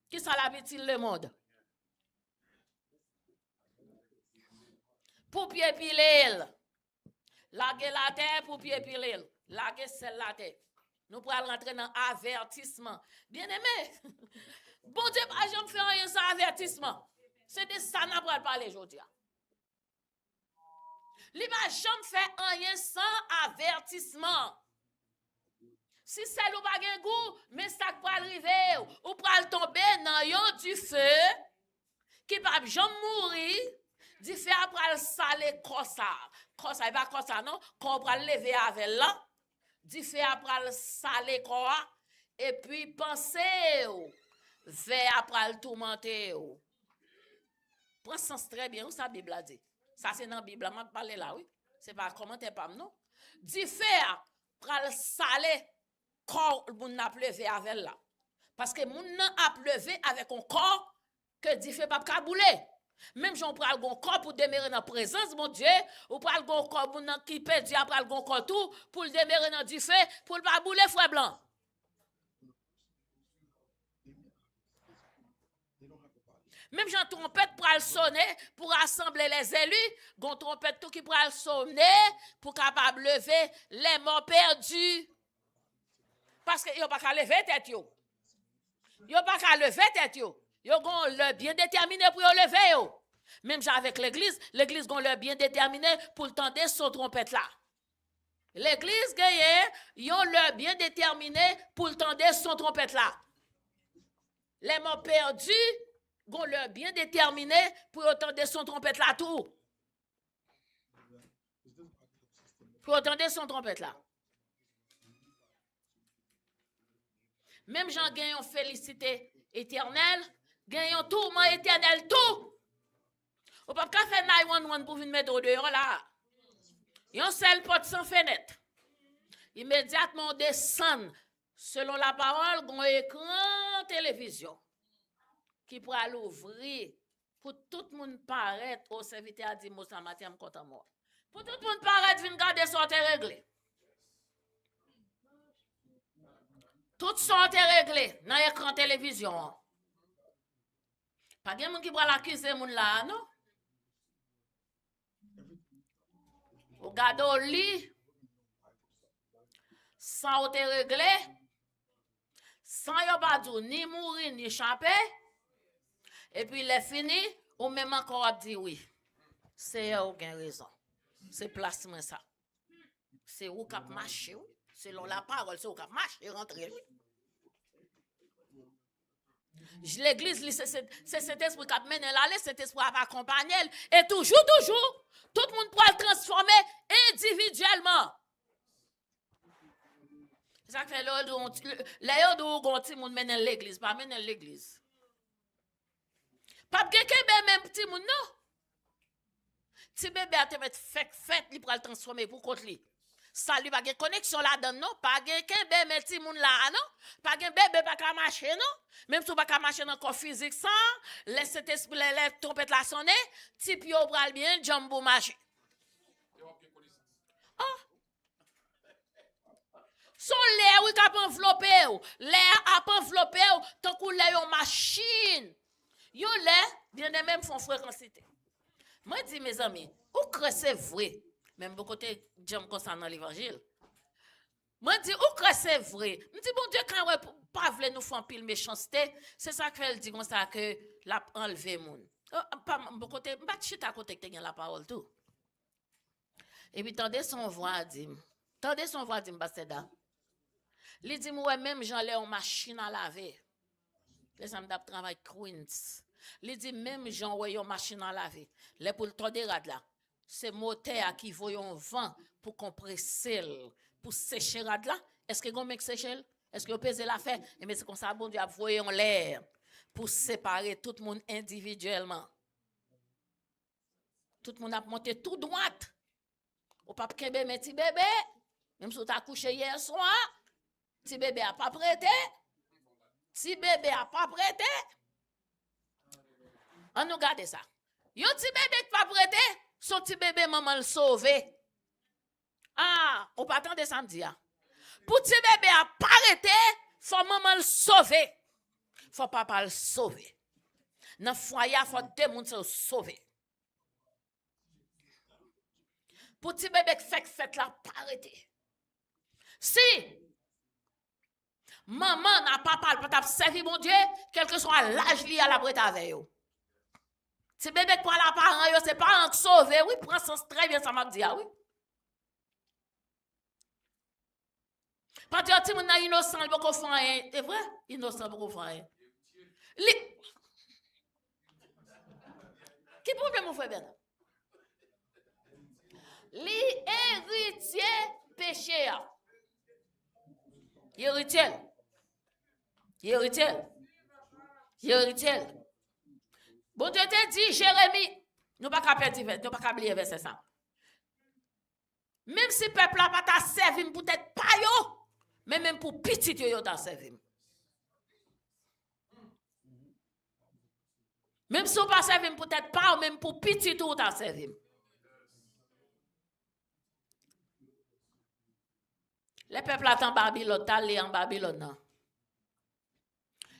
Qui ça l'habitude le monde? Pour pied piler. Laguer la terre pour pied piler. Laguer celle la terre. Nous pourrons rentrer dans avertissement. Bien aimé. Bon Dieu, pas jamais faire rien sans avertissement. C'est de ça n'a pas parler aujourd'hui. Li va jamais faire rien sans avertissement. Si c'est ou pas gen goût, mais ça peut arriver ou pral tomber dans yon du feu qui va jamais mourir, du feu pral salé comme ça il va comme ça non, qu'on pral lever avec là, du feu pral salé quoi et puis penser vers pral tourmenter. Prends sens très bien, où ça Bible a dit. Ça c'est dans la Bible, je parle là, oui. C'est pas commentaire pas non. Di faire pral salé corps moun n'a levé avec là. Parce que moun n'a a levé avec un corps que di fait pas kabouler. Même j'en pral gon corps pour demeurer dans présence mon Dieu, ou pral gon corps moun qui perdu pral gon corps tout pour demeurer dans du fait pour pas bouler frère blanc. Même j'en trompette pour sonner, pour rassembler les élus, gon trompette tout qui pour sonner, pour capable lever les morts perdus. Parce que yo pas qu'à lever tête yo. Yo pas qu'à lever tête yo. Yo gon le bien déterminé pour yo lever yo. Même avec l'église gon le bien déterminé pour tendre son trompette là. L'église gagne, yo le bien déterminé pour tendre son trompette là. Les morts perdus gon leur bien déterminé pour entendre son trompette là tout. Pour entendre son trompette là. Même Jean gagne une félicité éternelle, gagne un tourment éternel tout. Ou pas qu'à faire 911 pour venir mettre au dehors là. Yon seul porte sans fenêtre. Immédiatement on descend selon la parole gon écran télévision qui pourra l'ouvrir pour tout le monde paraître au serviteur à dire ça matin content moi. Pour tout le monde paraître venir garder sorte réglé. Tout sorte réglé dans l'écran télévision. Pas de monde qui pourra l'accuser moun là non. Ou gade au lit sans te réglé sans yo pas ni mourir ni échapper. Et puis, il est fini, ou même encore dit oui. C'est eux qui ont raison. C'est placement ça. C'est où qui a marché. Selon la parole, c'est où qui a marché, rentrer. L'église, c'est cet esprit qui a mené l'aller, cet esprit qui a accompagné. Et toujours, tout le monde pourra le transformer individuellement. C'est ça que fait l'air de monde mène l'église, pas mener l'église. Pas quelqu'un même petit moun non. Ti bébé a te mettre fait li pral transformer pour contre li. Ça lui pas de connexion là-dedans non, pas quelqu'un même petit moun là non, pas gen bébé pas ka marcher non. Même si pas ka marcher dans corps physique sans laisse cet esprit les trompette la sonner, ti pio pral bien jambou marcher. Ah. Son l'air oui k'ap enveloppé ou, l'air a enveloppé ou tant kou l'air yon machine. Yo là, bien de même font fréquencité. Moi dis mes amis, ou que c'est vrai, même beaucoup côté j'aime concernant l'évangile. Moi dis ou que c'est vrai. Me dis bon Dieu quand pas vle nous faire pile méchanceté, c'est ça qu'elle dit comme ça que l'a enlever moun. Pas beaucoup côté, pas chita côté que la parole tout. Et puis tendez son voix dit. Tendez son voix dit Mbaseda. Li dit moi même j'en l'ai en machine à laver. Les hommes d'ap travail Queens. Li dit même Jean voyons machine à laver. Les pour le temps de rad là. C'est moteur qui voyons vent pour compresser pour sécher rad là. Est-ce que gon mec sécher? Est-ce que vous pesez la fait? Et mais c'est comme ça bon Dieu a voyé en l'air pour séparer tout le monde individuellement. Tout le monde a monté tout droite. Ou pas kembe mais ti bébé. Même si tu as couché hier soir, ti bébé a pas prêté. Si bébé a pas prêté, on nous garde ça. Yon ti bébé qui pas prêté, son ti bébé maman le sauver. Ah, on pas attendre samedi. Pour ti bébé a pas prêté, faut maman le sauver. Faut papa le sauver. Dans foyer, faut deux moun se sauver. Pour ti bébé qui fait la pas prêté. Si maman n'a pas parlé pour servir mon Dieu, quel que soit l'âge lié à la brette avec eux. Si bébé pour la parent, c'est pas un sauvé, oui, prend sens très bien, ça m'a dit, oui. Parce que si on est innocent, il faut faire rien. C'est vrai? Innocent, il faut faire rien. Qui problème vous fait bien? L'héritier péché. Héritier. Bon Dieu te dit, Jérémie, Nous pas capable nous pas oublier verset ça. Même si le peuple n'a pas t'a servi peut-être pas yo, mais même pour petit yo t'a servi. Même si on pas servi peut-être pas, même pour petit yo t'a servi. Les peuples attendent Babylone, t'allé en Babylone non.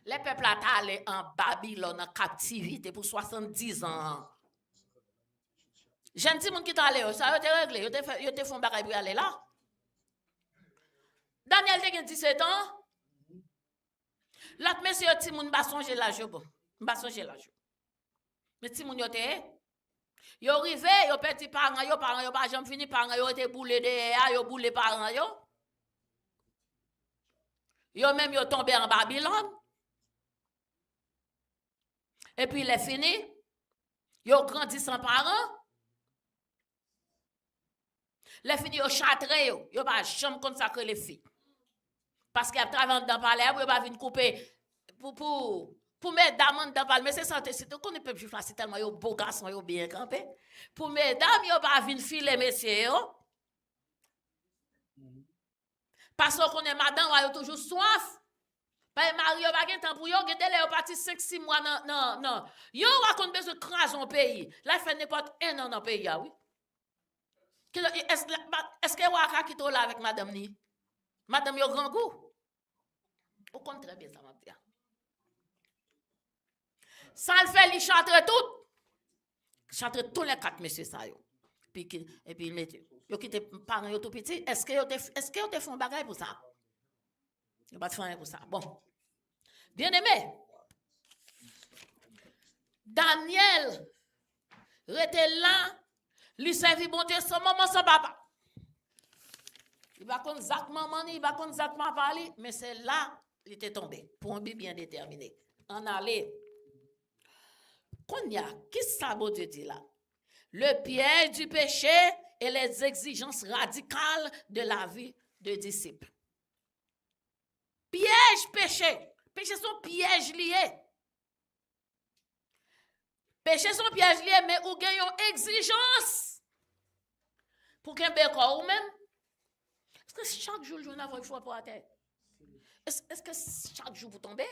Les peuples allé en Babylone en captivité pour 70 ans. Jeune petit monde qui t'a allé, ça yo te réglé, yo te font bagay pour aller là. Daniel te gen 17 ans. L'autre monsieur petit monde ba songer l'âge bon. Ba songer l'âge. Mais petit monde yo te yo rivé, yo petit parents yo pas jamais fini parents yo te boulé de yo boulé parents yo. Yo même yo tombé en Babylone. Et puis il est fini. Yo grandi sans parents. Les filles yo châtré yo pas jamais consacrer les filles. Parce qu'elles travaillent dans palais, yo pas venir couper pour mesdames dans palais, mais c'est santé, c'est qu'on ne peut plus faire tellement yo beau garçon yo bien campé. Pour mesdames yo pas venir filer messieurs yo. Parce qu'on est madame yo toujours soif. Pas mari yo pas gen temps pour yo, gete yo parti 5-6 mois non. Yo raconte besoin craser un pays. Là fait n'importe un an dans pays oui. Est-ce que Waka qui est là avec madame ni? Madame yo grand goût? Au contraire bien ça m'a dit. Ça le fait li chante tout. Chante tous les 4 messieurs ça yo. Puis et puis mettez yo qui te parents yo tout petit, est-ce que yo te font bagay pour ça? Yo pas faire pour ça. Bon. Bien-aimé. Daniel était là. Lui servi bon Dieu sans maman, sans papa. Il va contre Zach maman, il va contre Zach papa, mais c'est là il était tombé. Pour un but bien déterminé. En aller. Qu'est-ce que ça bon Dieu dit là? Le piège du péché et les exigences radicales de la vie de disciple. Piège, péché. Péché sont pièges liés. Péché sont pièges liés, mais ou gagnons exigence. Pour qu'un bécor ou même. Est-ce que chaque jour, je n'avais fois pour la terre? Est-ce que chaque jour, vous tombez?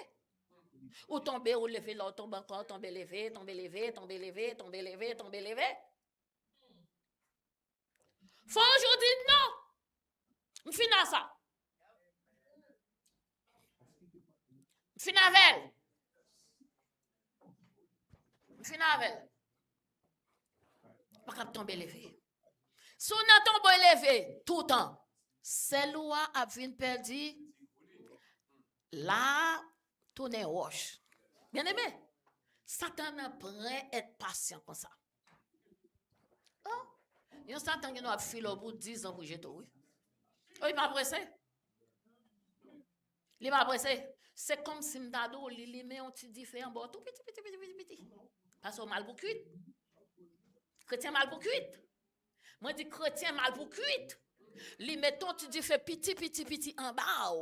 Ou tombez, ou levez, là, tombe encore, tombez, levé, tombez, levé, tombez, levé, tombez, levé, tombez, levé. Faut aujourd'hui, non. On finit ça. On finit avec. On finit avec. Pas qu'à tomber, levé. Si on a tombé levé tout le temps, c'est loi a vient perdu. Là, tourner roche. Bien aimé, Satan apprend être patient comme ça. Oh, il y a Satan qui nous a filé au bout de 10 ans pour jeter. Oui, il m'a pressé. Il m'a pressé. C'est comme si m'dado li met un petit différent bon tout petit. Parce que mal pour cuite. Chrétien mal pour cuite. Moi dis chrétien mal pour cuite. Li mettons tu dis fait petit en bas.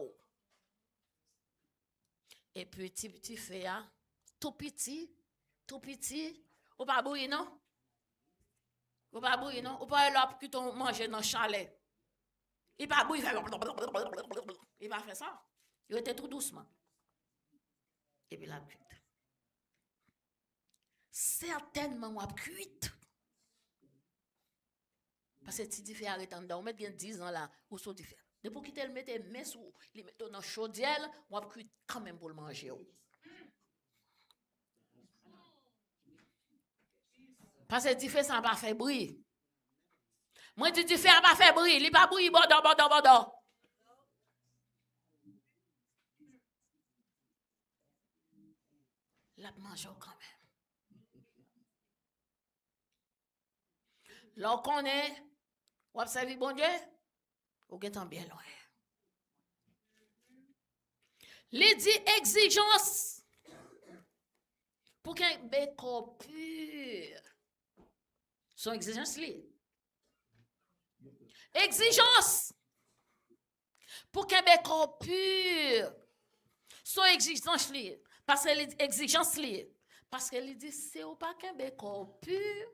Et puis petit fait tout petit. Ou pas bouillir non? Ou pas bouillir non? Ou pas là qui ton manger dans chalet. Il pas bouillir. Il va faire ça. Il était tout doucement. Et puis la cuite. Certainement on a cuite. Parce que si tu fais arrêter en dedans, on met 10 ans là, ou so diffère. Depuis qu'il te le mette mais sous, il met dans chaudière, on a cuit quand même pour le manger. Parce que tu fais ça pas faire bruit. Moi tu fais pas faire bruit, il pas bruit bon. La mange quand même. Là qu'on est, on observe bon Dieu, ou est bien loin. Les dit exigence pour qu'un bécor pur. Son exigence liée. Exigence pour qu'un bécor pur. Son exigence liée. Parce que l'exigence liée. Parce qu'elle dit, c'est ou pas qu'un bécor pur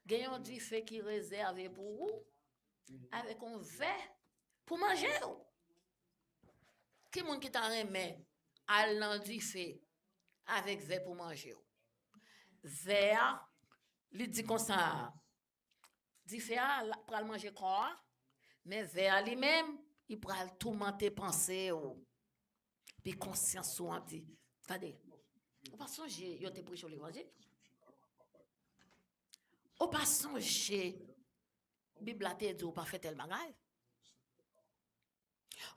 Gagnons du fait qui réservé pour vous avec un verre pour manger. Qui monde qui t'a remis à l'an du fait avec verre pour manger? Verre, il dit comme ça. Du fait pour le manger quoi? Mais verre lui-même, il pourra tout monter penser puis conscience ou dit. Attendez. Ou pas songer, yo te prêché l'évangile. Ou pas songer, Bible a te dit ou pas fait tel bagay.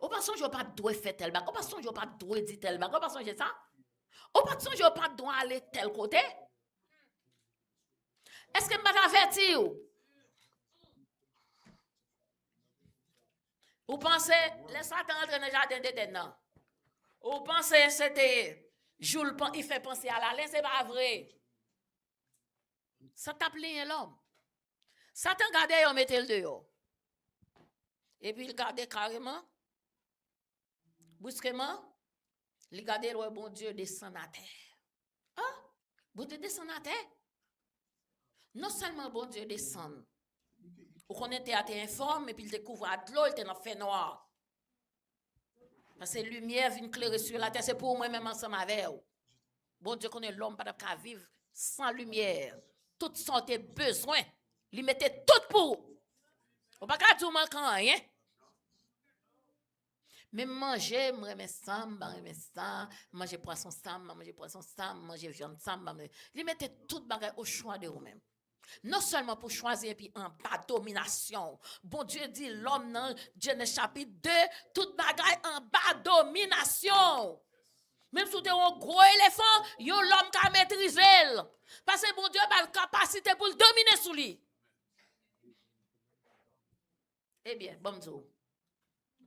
Ou pas songer ou pas doit faire tel bagay. Ou pas songer ou pas doit dire tel bagay. Ou pas songer ça. Ou pas songer ou pas doit aller tel côté. Est-ce que m'a averti ou? Ou pensez, les Satan entre dans le jardin d'Éden non? Ou pensez c'était Jules il fait penser à la laine, c'est pas vrai. Ça tape l'homme. Satan garde on mettait le dehors. Et puis il garde carrément brusquement, il garde le bon Dieu descend à terre. Hein? Bon Dieu descend à terre. Non seulement bon Dieu descend. Ou qu'on était à terre informe et puis il découvre à de l'eau, il était dans fait noir. Parce que la lumière vient éclairer sur la terre, c'est pour moi-même ensemble avec vous. Bon Dieu connaît l'homme pas de vivre sans lumière. Tout son besoin, il mettait tout pour. On pas qu'à tout manquer rien. Mais manger, manger poisson manger viande il mettait tout bagage au choix de vous-même. Non seulement pour choisir puis en bas domination. Bon Dieu dit l'homme dans Genèse chapitre 2, tout bagaille en bas domination. Même si vous avez un gros éléphant, yon l'homme qui a maîtrisé. Parce que bon Dieu a la capacité pour le dominer sous lui. Eh bien, bon Dieu.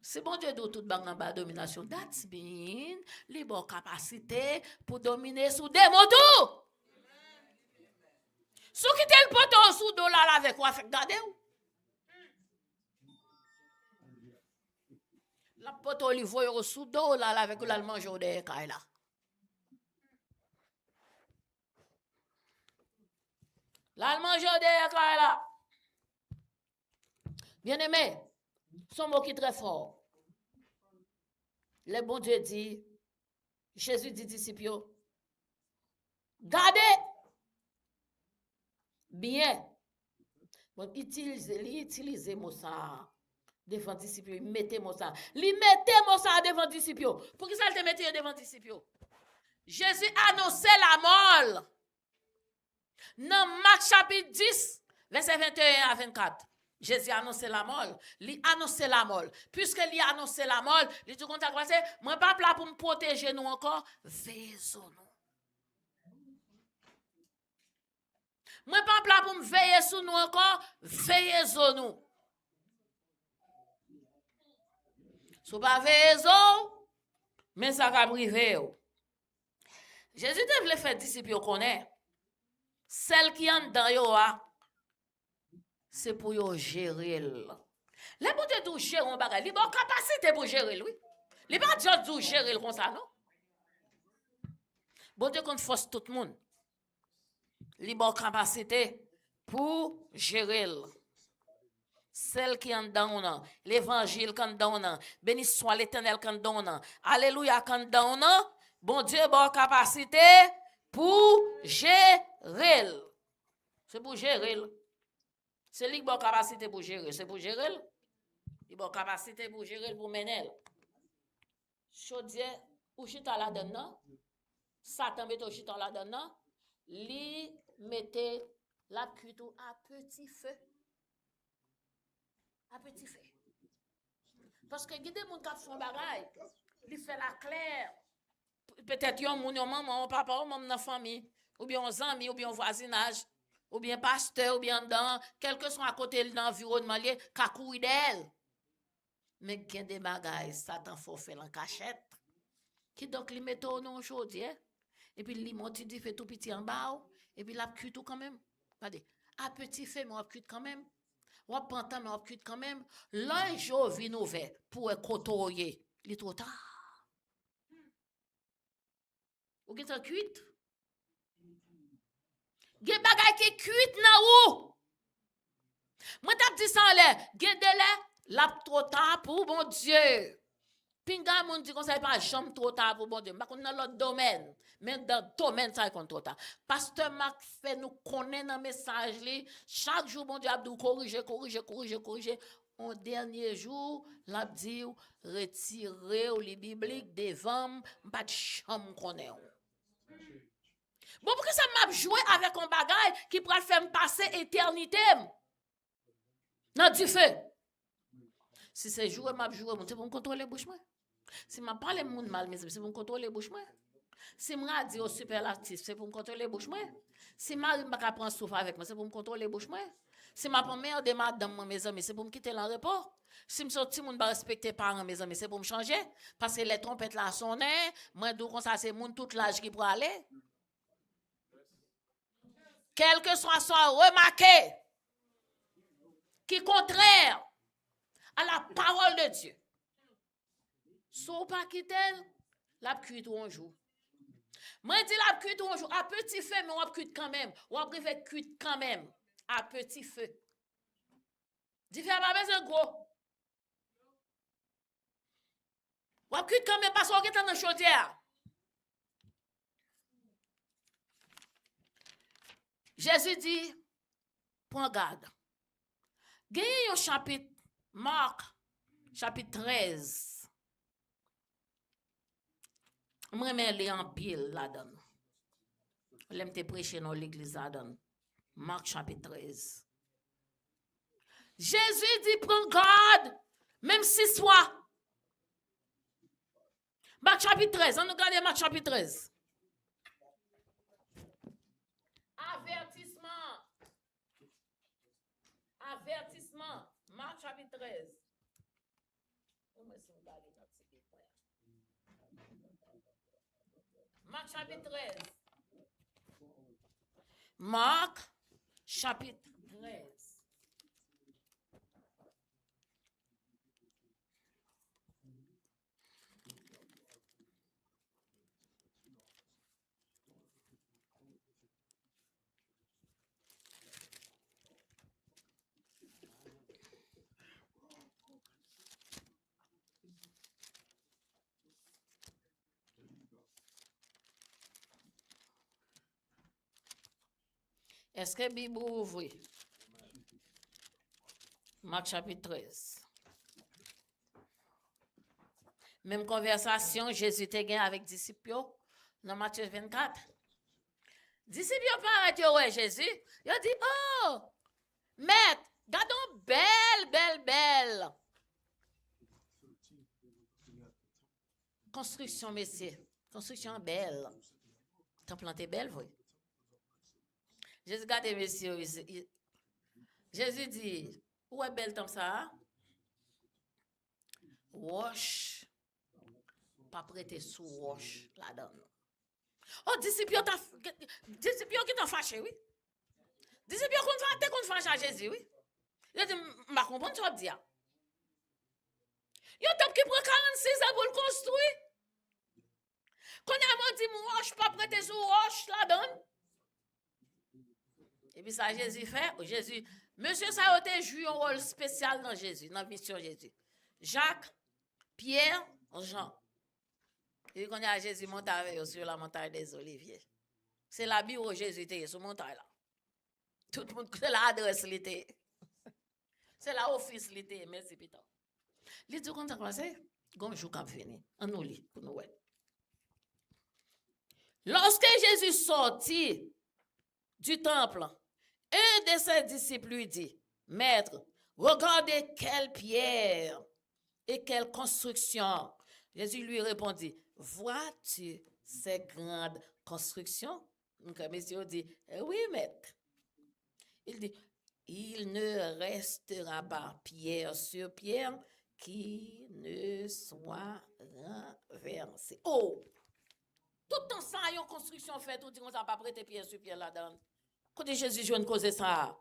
Si bon Dieu doit tout bang en bas domination, that's mean, li bon capacité pour dominer sous des motos. Sous qui tel poteau sous dos là avec quoi fait garder ou? La poteau li voye sous dos là avec la mange au de kay là. La mange au de kay là. Bien-aimé, son mot qui est très fort. Le bon Dieu dit, Jésus dit disciples, gardez bien. Bon, utilisez mot ça devant disciples, mettez mot ça. Li mettez mot ça devant disciples. Pour qui ça te mettez devant disciples? Jésus annonçait la mort. Dans Marc chapitre 10, verset 21 à 24. Jésus a annoncé la mort. Il a annoncé la mort. Puisque il a annoncé la mort, il dit comme ça, moi pas là pour me protéger nous encore, veillez-nous. Moi pas là pour me veiller sur nous encore, veillez-nous. Si pas veillez-nous, mais ça va priver. Jésus devait faire disciples connaître. Celle qui en dans yo c'est pour yo gérer. Les bon Dieu tout gérer on bagay, li bon capacité pour gérer oui. Li pas juste tout gérer comme ça non. Bon Dieu qu'on force tout le monde. Li bon capacité pour gérer. Celle qui en dans l'évangile quand dans béni soit l'Éternel quand dans alléluia quand dans bon Dieu bon capacité pour gérer. C'est pour gérer. C'est lui qui a capacité pour gérer. C'est pour gérer. Il a capacité pour gérer, pour mener. Chaudier, ou chita la dedans. Satan met au chita la dedans. Li mette la cuite à petit feu. À petit feu. Parce que il y a des gens qui font bagaille. Il fait la claire. Peut-être yon moun yon maman, yon papa, yon maman dans la famille. Ou bien yon amis, ou bien yon voisinage. Ou bien pasteur, ou bien dans, quel que soit à côté de l'environnement, ka courir d'elle. Mais il y a des bagailles, Satan faut faire en cachette. Qui donc li mette au non chaudier, et puis li monte dit fait tout petit en bas, et puis la cuite tout quand même. Regardez, à petit fait, mais on cuite quand même. On pantan, mais on cuite quand même. L'un jour vient ouvert pour côtoyer. Il est trop tard. Ou qui t'en cuite? Gen bagay ki cuit nan ou. Moi t'a dit ça en l'air, gen délai, la trop tard pour bon Dieu. Pinga moun dit qu'on ça pas jamais trop tard pour bon Dieu. Pas dans l'autre domaine, mais dans le domaine ça est trop tard. Pasteur Marc fait nous connaître dans message li, chaque jour bon Dieu a dit corriger. En dernier jour, l'a dit retirer les bibliques devant pas de chambre connaît. Bon pour que ça m'a joué avec un bagage qui pourrait faire me passer éternité. Nan du feu. Si c'est jouer, m'a jouer, c'est pour me contrôler bouche moi. Si m'a parlé moun mal, mais c'est pour me contrôler bouche moi. Si m'a dit au superlatif, c'est pour me contrôler bouche moi. Si m'a pas prendre souffle avec moi, c'est pour me contrôler bouche moi. Si m'a pas mère de madame mes amis, c'est pour me quitter dans repos. Si me sorti moun pas respecter parents mes amis, c'est pour me changer parce que les trompettes là sonné, moi d'où comme ça c'est moun tout l'âge qui pour aller. Quel que soit remarqué qui contraire à la parole de Dieu. Sauf pas quitter, la cuite un jour. Moi dis la cuite un jour à petit feu mais on cuite quand même. On privé cuite quand même à petit feu. Dis fais pas besoin gros. On cuite quand même parce qu'on est dans chaudière. Jésus dit prends garde. Gagne au chapitre Marc chapitre 13. Moi me li en pile là-dedans. L'aime te prêcher dans l'église là-dedans. Marc chapitre 13. Jésus dit prends garde même si soit. Marc chapitre 13, on nous regarde Marc chapitre 13. Avertissement. Marc chapitre 13. Marc chapitre 13. Marc chapitre 13. Est-ce que Bible ouvre? Marc chapitre 13. Même conversation, Jésus te gagne avec disciples dans Matthieu 24. Disciples paraît ouais Jésus. Il a dit, oh, maître, gardons belle. Construction, messieurs. Construction belle. T'as planté belle, oui. Jésus garde messieurs. Jésus dit, où est belle comme ça? Wash. Pas prêter sous wash là-dedans. Oh, disciples qui t'ont fâché, oui. Disciples qui t'ont fâché à Jésus, oui. Il a dit, je ne comprends pas ce que tu dis. Il y a un qui prend 46 ans pour le construire. Quand il a dit, wash, pas prêter sous wash là-dedans. Et puis ça, Jésus fait, monsieur, ça a été joué un rôle spécial dans Jésus, dans la mission de Jésus. Jacques, Pierre, Jean. Et quand il y a Jésus monté avec eux sur la montagne des Oliviers. C'est la Bible où Jésus était sur la montagne là. Tout le monde, c'est l'adresse l'été. C'est la office l'été, merci Peter. Les deux quand ça passe, gonjou cap fini. On nous lit pour nous. Lorsque Jésus sortit du temple, un de ses disciples lui dit, Maître, regardez quelle pierre et quelle construction. Jésus lui répondit, vois-tu ces grandes constructions? Donc, monsieur dit, oui, maître. Il dit, il ne restera pas pierre sur pierre qui ne soit renversée. Oh! Tout le temps, ça y a une construction faite, tout le monde n'a pas prêté pierre sur pierre là-dedans. Quand Jésus joue une cause ça.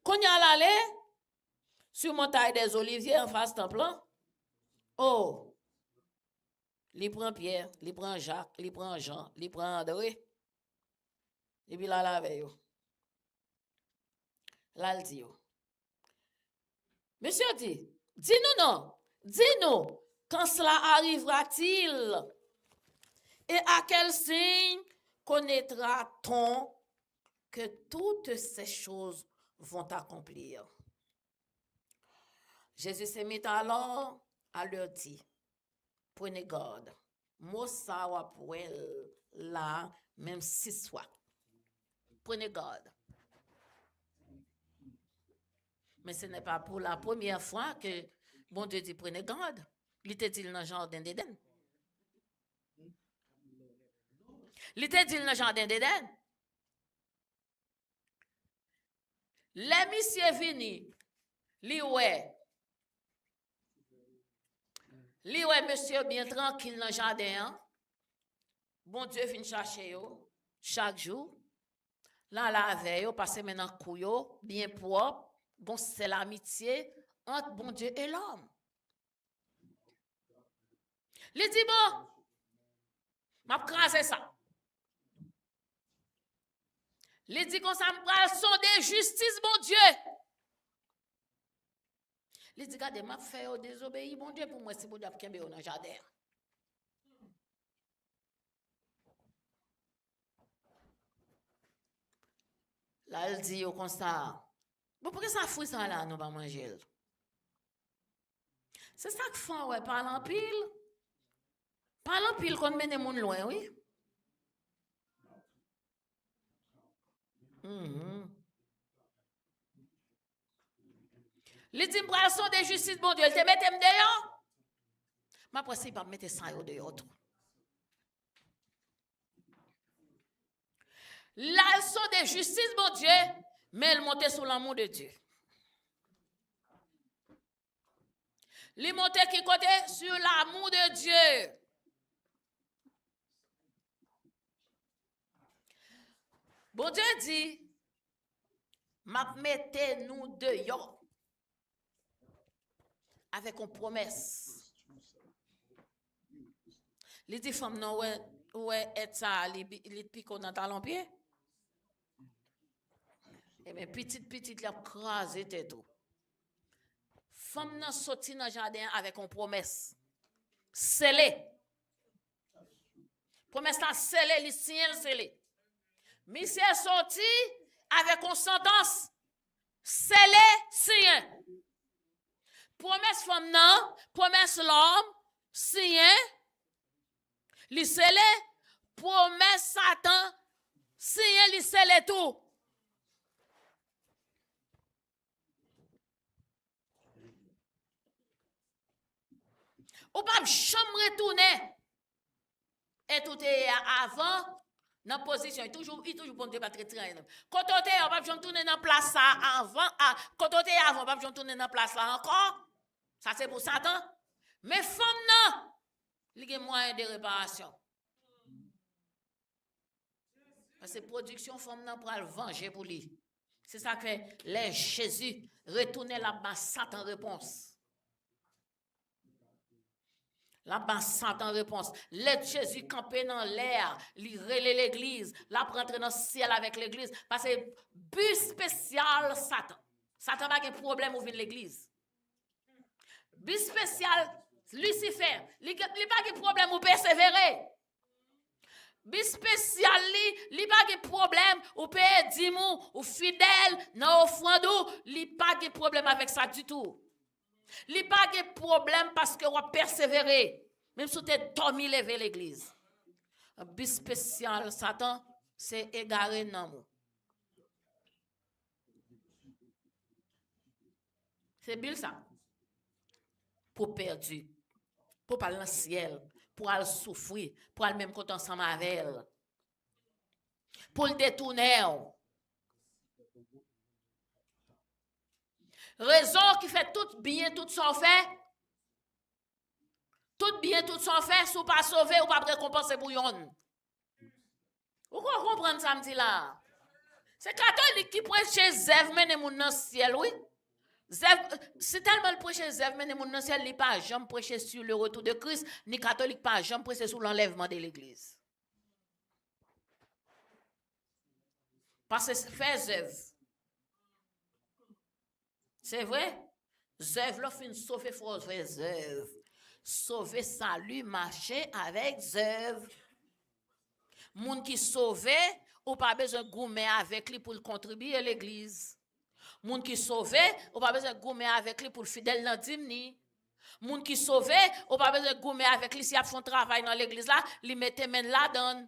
Quand il y a allé sur montagne des Oliviers en face temple, oh, Il prend Pierre, il prend Jacques, il prend Jean, il prend André. Et puis là, la veille. Là, il dit. Monsieur dit, dis-nous non, dis-nous, quand cela arrivera-t-il? Et à quel signe connaîtra-t-on que toutes ces choses vont accomplir? Jésus s'est mis alors à leur dire, prenez garde, moi ça va pour elle là, même 6 fois. Prenez garde. Mais ce n'est pas pour la première fois que bon Dieu dit prenez garde. Il était dit dans le jardin d'Éden. Il était dit dans le jardin d'Éden. Les messieurs venus, li ouais monsieur bien tranquille dans le jardin. Hein? Bon Dieu vient chercher yo chaque jour. Là la veille, yo passe maintenant couyo bien propre. Bon, c'est l'amitié entre bon Dieu et l'homme. Il dit bon, m'a crasé ça. Il dit qu'on ça me pral sonder justice bon Dieu. Il dit regardez m'a fait désobéir bon Dieu pour moi si bon Dieu a kembe dans le jardin. Là il dit au comme ça. Bon, pourquoi ça fout ça là, nous pas manger? C'est ça que font, ouais, parle en pile. Parle en pile qu'on mène les gens loin, oui. Les dimbrations de justice, bon Dieu, elle te mette dehors. Ma après, il va mettre ça dehors. La leçon de justice, bon Dieu, mais elle montait sur l'amour de Dieu. Elle montait qui côté sur l'amour de Dieu. Bon Dieu dit, m'a mettez nous dehors avec une promesse. Il dit, femme, non, ouais, et ça, il pique dans talon pied. Et bien, petit, il a crasé tout. Femme n'a sorti dans le jardin avec une promesse. Scellée. Promesse là, scellée, le signe scellé. Monsieur est sorti avec une sentence. Scellée, signe. Promesse femme non, promesse l'homme, signe. Le scellé, promesse Satan, signe, le scellé tout. Ou pas jamais retourner. Et tout est avant, dans la position. Il toujours bon Dieu pas très très. Quand on est, on va jamais tourner dans la place avant. Quand on est avant, on va jamais tourner dans la place là encore. Ça c'est pour Satan. Mais femme non, il y a moyen de réparation. Parce que production femme non pour le venger pour lui. C'est ça que fait les Jésus retourner là-bas Satan réponse. Là-bas, Satan réponse. Let Jésus camper dans l'air, il relève l'église, là rentrer dans le ciel avec l'église. Parce que but spécial, Satan. Satan n'a pas de problème au vin de l'église. But spécial, Lucifer, il n'a pas de problème au persévérer. But spécial, il n'a pas de problème au payer 10 mois, ou fidèle, dans offrande, il n'a pas de problème avec ça du tout. Il n'y a pas de problème parce que vous persévérez. Même si vous êtes dormi, lever l'église. Un but spécial, Satan, c'est égarer non. C'est bien ça. Pour perdu. Pour pas dans le ciel. Pour aller souffrir. Pour aller même quand ensemble avec elle. Pour le détourner. Raison qui fait tout bien, tout son fait. Tout bien, tout son fait, si vous pas sauvé, ou pas récompenser pour yon. Vous comprenez ça, me dit là? C'est catholique qui prend chez Zève, mène moun dans le ciel, oui. C'est tellement le prêcher Zèv, mais les gens dans le ciel, ils pas jamais prêcher sur le retour de Christ, ni catholique pas jamais prêcher sur l'enlèvement de l'église. Parce que fait Zèv. C'est vrai? Zèv, là, fin sauver force, fait Zèv. Sauver salut, marcher avec Zèv. Moun qui sauve, ou pas besoin de goumer avec lui pour contribuer à l'église. Moun qui sauve, ou pas besoin de goumer avec lui pour fidèle dans dimni. Moun qui sauve, ou pas besoin de goumer avec lui si a font travail dans l'église là, li mette men la donne.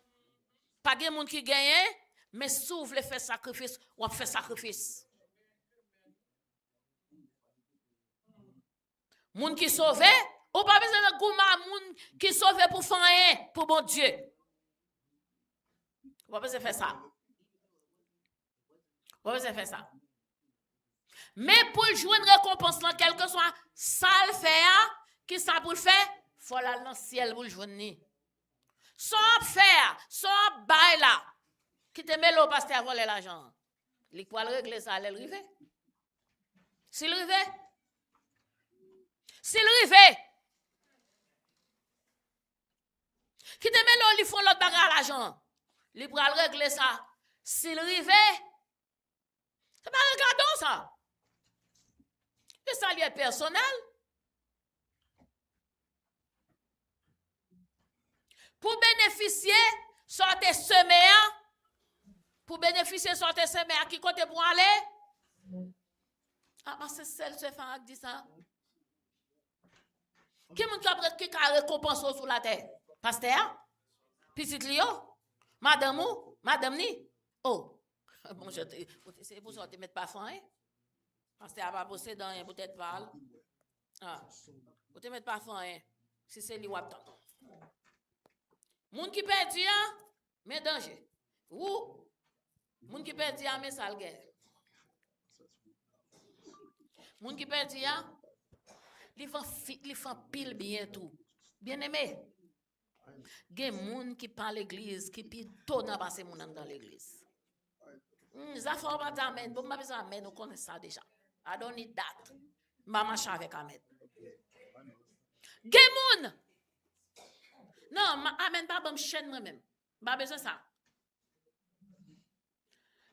Pas gen moun qui gagne, mais si vous voulez faire sacrifice, ou fait sacrifice. Moun qui sauve, ou pas besoin de goumer moun qui sauve pour faire rien pour bon Dieu. Vous pouvez faire ça. Vous pouvez faire ça. Mais pour jouer une récompense, quel que soit ça le faire, qui ça pour le faire, il faut aller dans le ciel pour le jouer. Sans faire, sans bail là, qui te met l'eau parce que tu as volé l'argent. Il peut régler ça, elle rive. S'il rive, qui te met l'eau, ils font l'autre bagarre à l'argent. Il peut régler ça. S'il rive, c'est pas un cadeau ça. Et ça est personnel. Pour bénéficier, sortez semé. Pour bénéficier, sortez semé. À qui côté pour aller? Ah, parce que c'est ce fan qui dit ça. Qui a récompense sur la terre? Pasteur? Petit Lio? Madame ou? Madame ni? Oh. Bon, c'est pour ça que tu ne mets pas fin. Parce que tu n'as pas bossé dans un peut-être pas. Ah. Vous ne mettez pas fin. Si c'est lui ou attend. Moun qui perd, mais danger. Ou, moun qui perd, mais sale guerre. Moun qui perd, il fait pile bien tout. Bien aimé. Gen moun qui parle l'église, qui pito n'a passé moun dans l'église. Ça faut pas d'amen, bon m'a besoin d'amen, on connaît ça déjà. I don't need that. M'a marcher avec amen. Gen moun. Non, amen pas bon chaîne moi même. Pas besoin ça.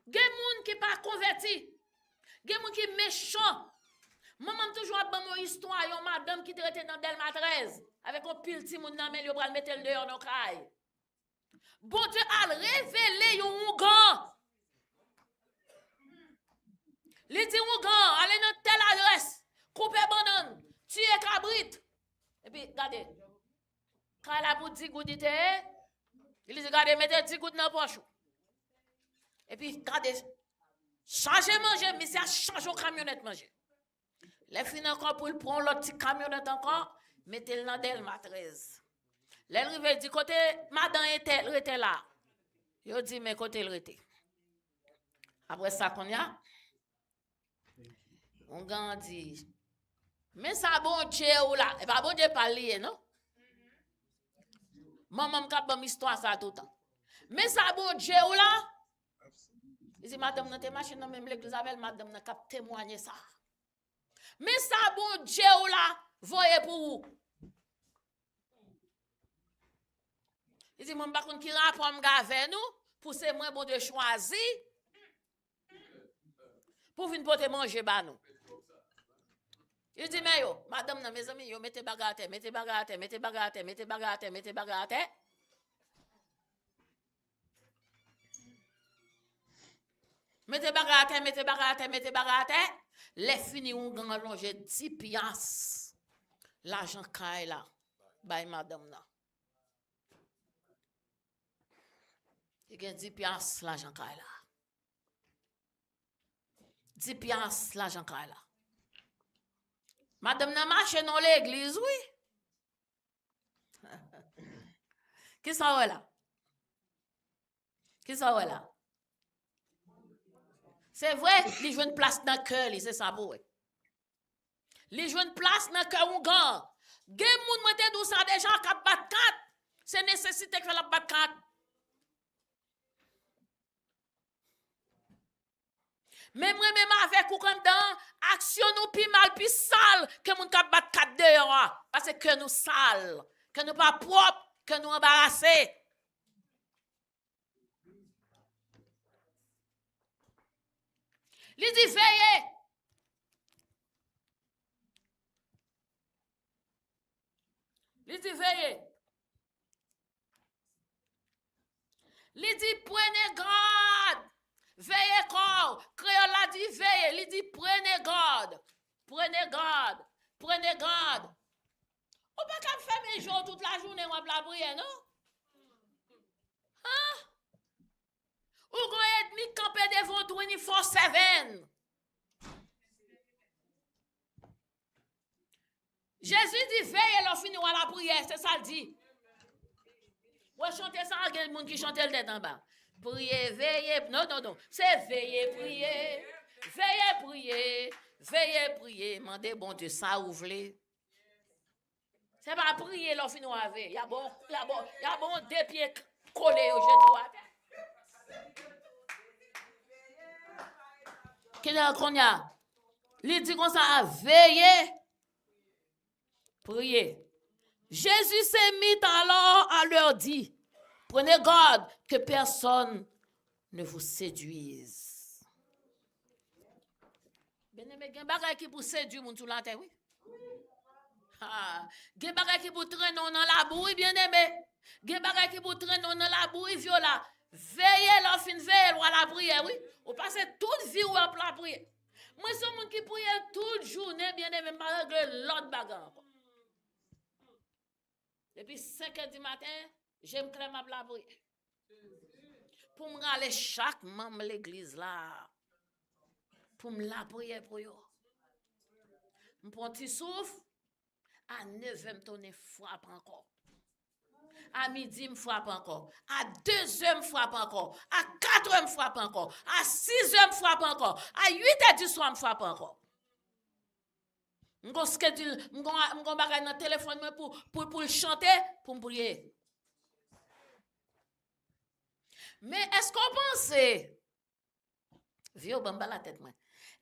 Gen moun qui pas converti. Gen moun qui méchant. Maman toujours a bon histoire yon madame qui traité dans Delma 13 avec un pile ti moun nan men yo pral mettre dehors dans caille. Bon Dieu a révélé yon ougan. Li di ougan, allez dans telle adresse, couper banane, tuer cabrit. Et puis regardez. Quand la pour 10 gouttes il dit regardez mettez 10 gouttes dans poche. Et puis regardez changer manger, mais c'est changer au camionnette manger. Les fins encore pour prendre l'autre petit camionnette encore, mettez-le dans Delma 13. Les rive dit côté madame était là. Yo dit mais côté le était. Après ça qu'on y a on grandit. Mais ça bon Dieu ou là, et pas bon Dieu parler non? Maman m'kap bon histoire ça tout le temps. Mais ça bon Dieu ou là? Il dit madame dans tes machines même l'église avec madame n'a cap témoigner ça. Mais ça bon Dieu ou là, voyez pour vous. Il dit mon pas contre qui rapport m'gave nous pour c'est moi bon de choisir pour venir porter manger ba nous. Il dit mais yo, madame nan mes amis, yo mettez bagarre, mettez bagarre, mettez bagarre, mettez bagarre, mettez bagarre. Mettez bagarre, mettez bagarre, mettez bagarre. Les fini on gang allongé 10 piastres. L'argent caille là. Bay madame là. Il y a 10 piastres l'argent caille là. 10 piastres l'argent caille là. Madame n'a marché dans l'église, oui. Qui ça là? Qui ça là? C'est vrai, il joue une place dans le cœur, c'est ça pour eux. Il joue une place dans le cœur ou gang. Gen moun mette dou ça déjà k'ap bat kat. C'est nécessité que la bat kat. Mais moi-même avec ou comme dans, action nous pi mal, pi sale, que moun kap bat kat dehors. Parce que nous sale, que nous pas propre, que nous embarrassés. Il dit veillez. Il dit veillez. Il dit prenez garde. Veillez corps. Créole a dit veillez. Il dit prenez garde. Prenez garde. Prenez garde. On peut pas faire mes jours toute la journée ou la prière, non? Hein? Ou gon ennemi campé devant 24/7. Jésus dit veillez l'on finit à la prière, c'est ça le dit. Ouais, chanter ça, il y a des gens qui chantent le tête en bas. Priez, veillez, non, c'est veillez, priez, veillez, priez, veillez, priez, mandez bon Dieu ça ou voulez. C'est pas prier l'on finit à veiller. Il y a bon deux pieds collés au jeton à terre. Qu'est-ce qu'on y a? Il dit comme ça, veillez, priez. Jésus s'est mis alors à leur dire, prenez garde que personne ne vous séduise. Bien-aimé, il y a des choses qui pour séduire mon tout la terre, oui. Il y a des choses qui pour traîner dans la bouille, bien-aimé. Il y a des choses qui pour traîner dans la bouille, viola. Veillez, la fin, veillez, à la prière, oui. Vous passez toute vie ou à la prière. Moi, c'est un monde qui prie toute journée, bien-aimé, malgré l'autre bagarre. Depuis 5h du matin, j'aime clair ma prière. Pour me aller chaque membre de l'église là. Pour me la prière pour eux. Je prends un petit souffle. À 9h, je tourne frappe encore. À midi, je frappe encore. À 2h, je frappe encore. À 4h, je frappe encore. À 6h, je frappe encore. À 8h du soir, je frappe encore. Je schedule, je bagage dans le téléphone pour chanter, pour me prier. Mais est-ce qu'on pense, vieux bamba la tête, moi.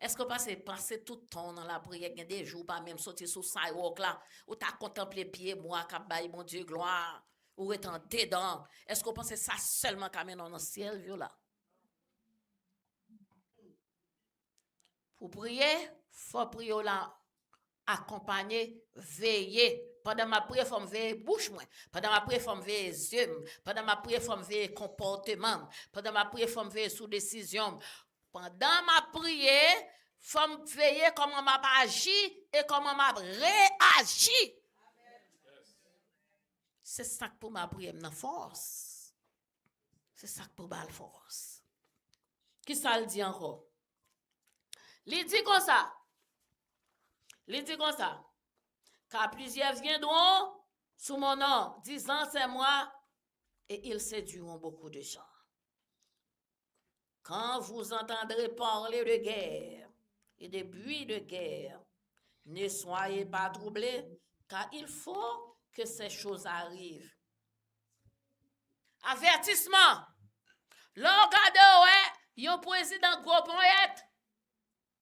Est-ce qu'on passe passer tout le temps dans la prière, il y a des jours, pas même sortir sur sidewalk là, où tu as contemplé pied, moi, qui mon Dieu, gloire, ou étant dedans. Est-ce qu'on pense ça seulement quand même dans le ciel, vieux là? Pour prier, il faut prier là. Accompagner, veiller. Pendant ma prière, il faut me veiller bouche moi. Pendant ma prière, il faut me veiller yeux. Pendant ma prière, il faut me veiller comportement. Pendant ma prière, il faut me veiller sous décision. Pendant ma prière, il faut me veiller comment m'a agi et comment m'a réagi. C'est ça pour ma prière, ma force. C'est ça pour ma force. Qui ça le dit encore? Il dit comme ça. Il dit comme ça, car plusieurs viendront sous mon nom, disant c'est moi, et ils séduiront beaucoup de gens. Quand vous entendrez parler de guerre et de bruits de guerre, ne soyez pas troublés, car il faut que ces choses arrivent. Avertissement. L'orgade, ouais, yon président gros poète.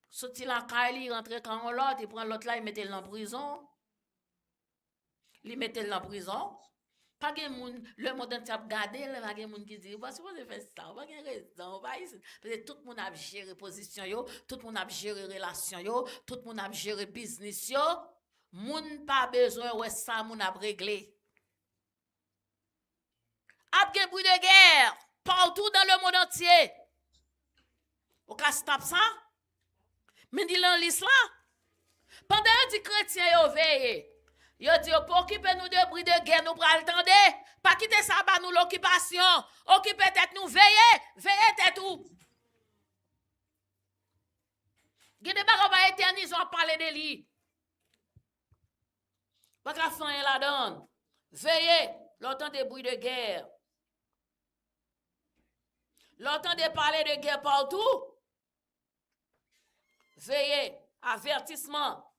Sorti la caille, il rentre quand l'autre, il prend l'autre là, il mette en prison. Il mette en prison. Pas de monde, le monde entier a gardé, il pas de monde qui dit, parce que vous faites ça, pas de raison, pas ici. Parce que tout le monde a géré position yo, tout le monde a géré relation yo, tout le monde a géré business yo. Moun pas besoin ouais ça moun a réglé. A gen bruit de guerre partout dans le monde entier. Ou ka stop ça? Mais dit dans l'islam, pendant que les chrétiens yo veillé, yo dit pour occuper nous de bruit de guerre, nous pral tande, pas quitter ça ba nous l'occupation, occuper tête nous veiller tête ou. Gade ba va éterniser on parler de lui. Pas ka fin la donne. Veillez, l'entend des bruits de guerre. L'entend de parler de guerre partout. Veillez, avertissement.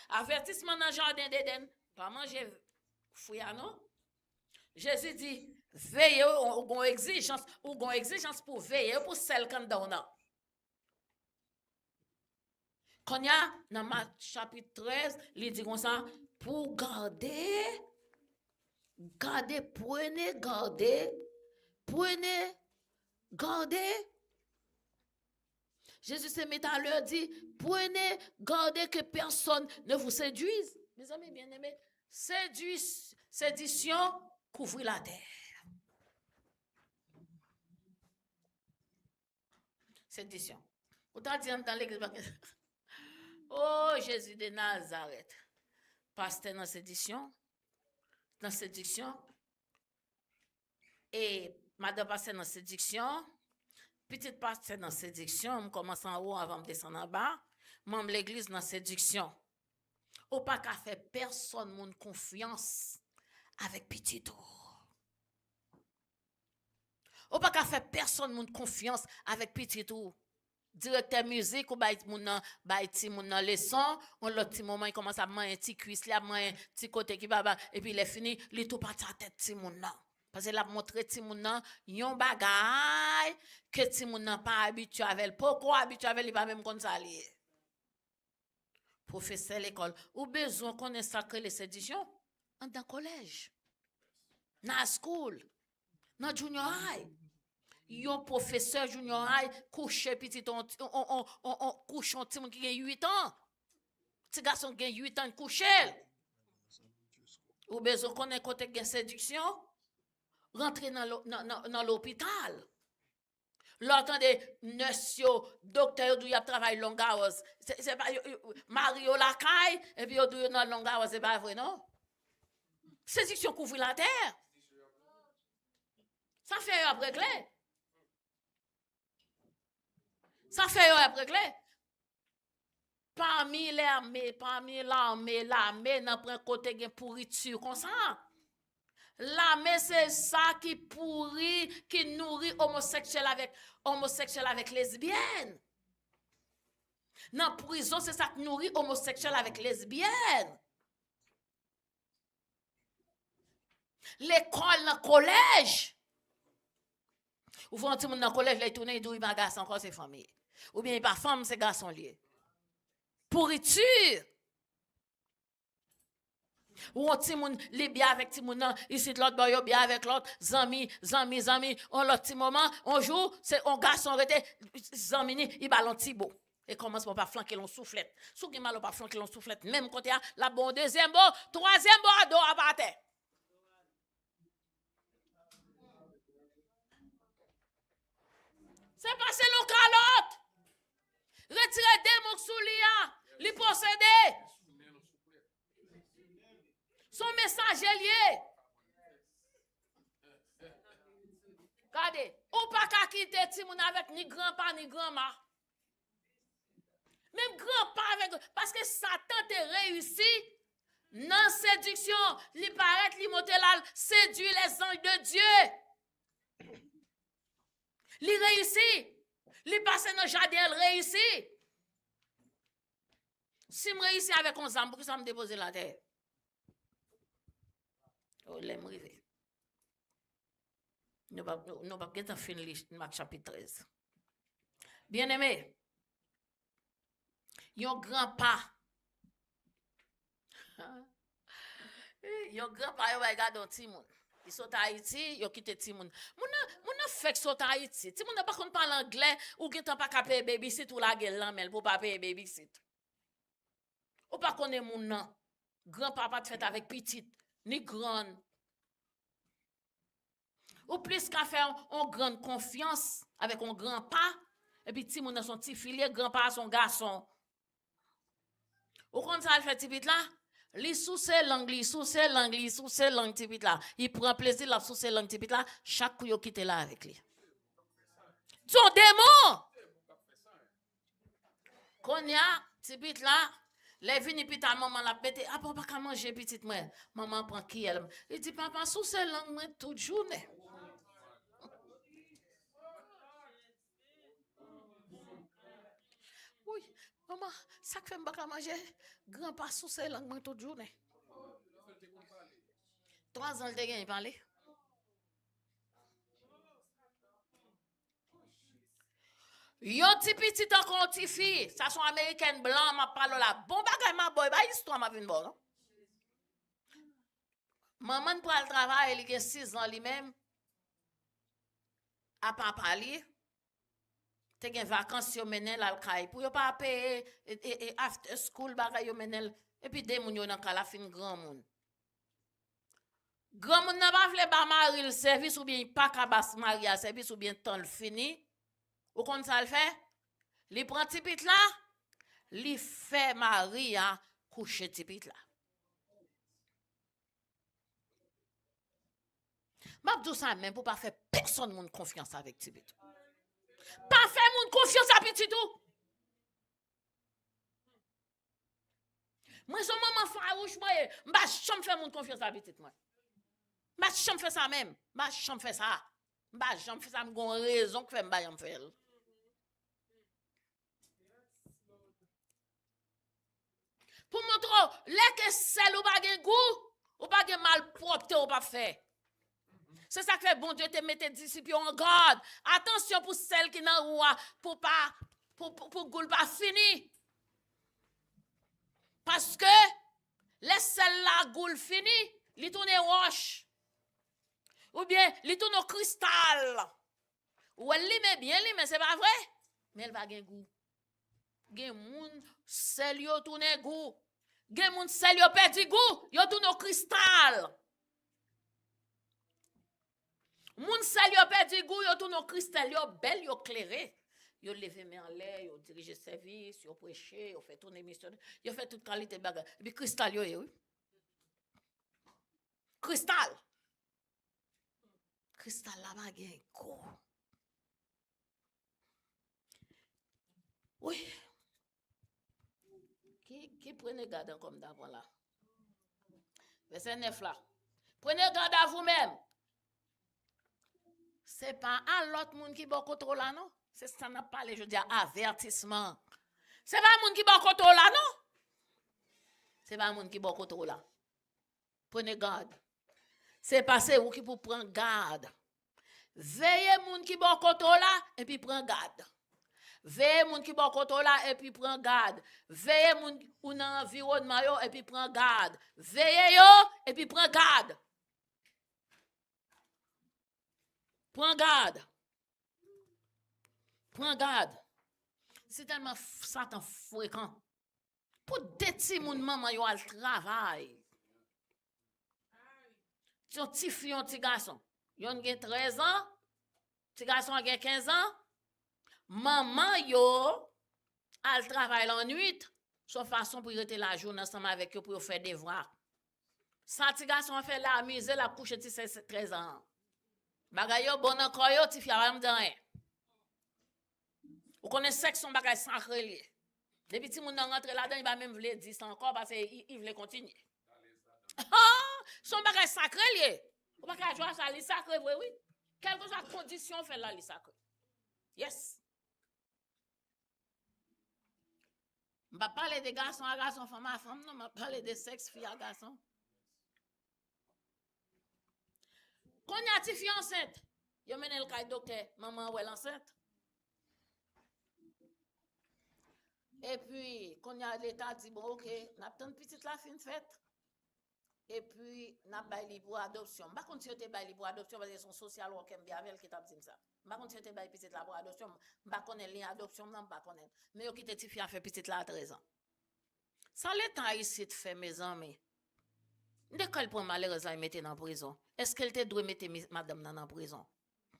Avertissement dans le jardin d'Éden. Pas manger fouilla, non? Jésus dit, veillez, ou une exigence pour veiller pour celle qu'on donne. Quand il y a dans Marc chapitre 13, il dit comme ça, pour garder, prenez, gardez. Jésus se met à leur dit, prenez, gardez que personne ne vous séduise. Mes amis bien-aimés, sédition couvre la terre. Sédition. Autant dire dans l'église, oh Jésus de Nazareth, pasteur dans sédition, et madame pasteur dans sédiction, petite pasteur dans séduction, je commence en haut avant de descendre en bas, membre l'église dans séduction. Ou pas qu'à faire personne mon confiance avec petit tour. Ou pas qu'à faire personne mon confiance avec petit tour. Directeur musique ou bay ti moun nan leçon, on l'autre petit moment il commence à manger petit cuisse, là manger petit côté qui baba et puis il est fini, il tout parti à tête ti moun nan. Parce que l'a montré ti moun nan yon bagay que ti moun nan pas habitué avec, pourquoi habitué avec il pas même comme ça li. Professeur l'école, ou besoin connaître ça que les séditions dans collège. Dans school, dans junior high. Yon professeur junior high couche petit on couche un petit qui a 8 ans. Petit garçon qui a 8 ans couche. Ou besoin connaître côté de séduction, rentrer dans l'hôpital. L'entendez nurse docteur d'où y a travail long hours. C'est pas Mario Lacaille et puis d'où dans long hours, c'est pas vrai non? Séduction couvre la terre. Ça fait après clair. Ça fait après clair. Parmi l'armée, n'a prend côté de pourriture comme ça. L'armée, c'est ça qui pourrit, qui nourrit homosexuel avec lesbienne. Dans la prison, c'est ça qui nourrit homosexuel avec lesbienne. L'école, dans le collège. Ou vous entendez dans le collège, les tourner, il va garçon encore ses familles. Ou bien il pas femme, c'est garçon lié. Pourriture. Ou on ti moun li bien avec ti moun nan, ici l'autre boy bien avec l'autre, zami, on l'autre petit moment, on joue, c'est on garçon rete zamini, il ballon ti beau. Et commence par flanquer l'on soufflette. Sou ki mal pas flanquer l'on soufflette, même quand il y a la bon deuxième beau, troisième beau à dos à battre. C'est passé l'on calotte. Retirez démon sous lia, li posséder. Son messager lié. Regardez, ou pas qu'à quitter Timoun avec ni grand-papa ni grand-mère. Même grand-papa avec, parce que Satan te réussi dans séduction, li paraît, li monte là, séduit les anges de Dieu. Li réussit. Li passe dans le jardin, elle réussit. Si je réussis avec un zam, pourquoi ça me dépose la terre? Oh, l'aime river. Nous ne pas finir Marc chapitre 13. Bien-aimé, yon grand-pa. Yon grand-pa, yon va regarder un petit monde. Il saute à Haïti, il quitte Timoun. Moun fait saute à Haïti. Timoun n'a pas qu'on parle anglais ou qui t'en pas qu'à payer babysit ou la gueule là mais pour pas payer babysit. Ou pas connaît moun nan. Grand-papa te fait avec petite ni grande. Ou plus qu'à faire en grande confiance avec un grand-pa et puis Timoun dans son petit filet, grand-pa son garçon. Ou quand ça le fait petit là? Li sous ses langues tipit là. Il prend plaisir là sous ses langues tipit là. Chaque coup yo quitte là avec lui. Son démon. Konya tipit là. Les vini pita maman la pété. Ah papa ka manger petite moi. Maman prend qui elle. Il dit papa sous ses langues moi toute journée. Oui, maman, ça fait m'pa manger. Grand-pa sous ses langues toute journée. 3 ans le dégât parler. Yon ti petit encore ti fille, ça sont américaine blanc, m'a parlé là. Bon bagay ma boy, ba histoire m'a vinn bon, non? Maman pral travail, il a 6 ans lui-même. A papa li, te gen vacances yo menel al kay. Pour yo pas payer after school bagay yo menel. Et puis de moun yo nan kala fin grand moun. Grand moun nan pa vle ba mari le service ou bien pas ka bas mari a service ou bien temps le fini. Ou kon ça le fait? Li prend tipit là, li fait mari a coucher tipit là. M'abdou ça même pour pas faire personne moun confiance avec tipit. Pas faire moun confiance à petit tout. Moi son maman farouche moi, m'pa champ faire moun confiance à petit moi. M'pa champ faire ça même, m'pa champ faire ça. M'pa champ faire ça m'gon raison que fait m'pa yam faire. Pour montrer les que celle ou pas gen goût, ou pas gen mal propre ou pas fait. C'est ça que fait bon Dieu te mette disciples en garde. Attention pour celles qui nan roi pour pas pour goul pas fini. Parce que les celles là goul fini, li tourne roche. Ou bien li tourne cristal. Ou elle li met bien li mais c'est pas vrai. Mais elle va gen goût. Gen moun sel yo tourne goût. Gen moun sel yo perdi goût, yo tourne cristal. Moun sel yo perdi goût, yo tourne cristal, yo bel, yo clairé. Yo levé main en l'air, yo dirige service, yo prêché, yo fait tourner mission, yo fait toute qualité de bagage. Et puis cristal yo oui. Cristal. Cristal la bagay go. Oui. Qui prenez garde comme d'avant là? Verset 9 là. Prenez garde à vous-même. C'est pas à l'autre monde qui bon contrôle là non? C'est ça n'a parlé, je dis avertissement. C'est pas monde qui bon contrôle là non? C'est pas monde qui bon contrôle là. Prenez garde. C'est passé ou qui pour prendre garde. Veillez monde qui bon contrôle là et puis prend garde. Veillez moun qui bon contrôle là et puis prend garde. Veillez moun ou dans environnement yo et puis prend garde. Veillez yo et puis prend garde. Prends garde. Prends garde. C'est tellement Satan fréquent. Pour des petits moun maman yo al travail. Son petit fille, un petit garçon. Yon gen 13 ans. Petit garçon gen 15 ans. Maman yo al travail la nuit. Son façon pour rester la journée ensemble avec eux pour faire des devoirs. Sa petit garçon fait la mise la couche de 13 ans. Bagay yo bon encore yo ti fi am dan rien. Ou connaît sexe son bagay sacré li. Depuis ti moun nan rentre là-dedans, il va même vle dire ça encore parce qu'il veut continuer. Son bagay sacré li. Ou pas ka jouer ça li sacré oui. Quelle que soit condition fait là li sacré. Yes. Je ne vais pas parler de garçons à garçons, femme à femme, non, je vais parler de sexe, fille à garçon. Quand il y a une fille enceinte, il mène le cas docteur, maman ou elle enceinte. Et puis, quand il y a l'État dit, bon, ok, on a une petite la fin faite. Et puis, on a baillé pour adoption. Je ne vais pas continuer à bailler pour adoption parce que son social worker bien avec qui t'a dit ça. Je ne vais pas continuer à bailler petite la pour adoption. Je ne vais pas connaître l'adoption, je ne vais pas connaître. Mais yo qui te fille a fait petite la à 13 ans. Ça l'État ici te fait mes amis. Dès qu'elle prend malheureusement, elle mette en prison. Est-ce qu'elle te doit mettre madame en prison?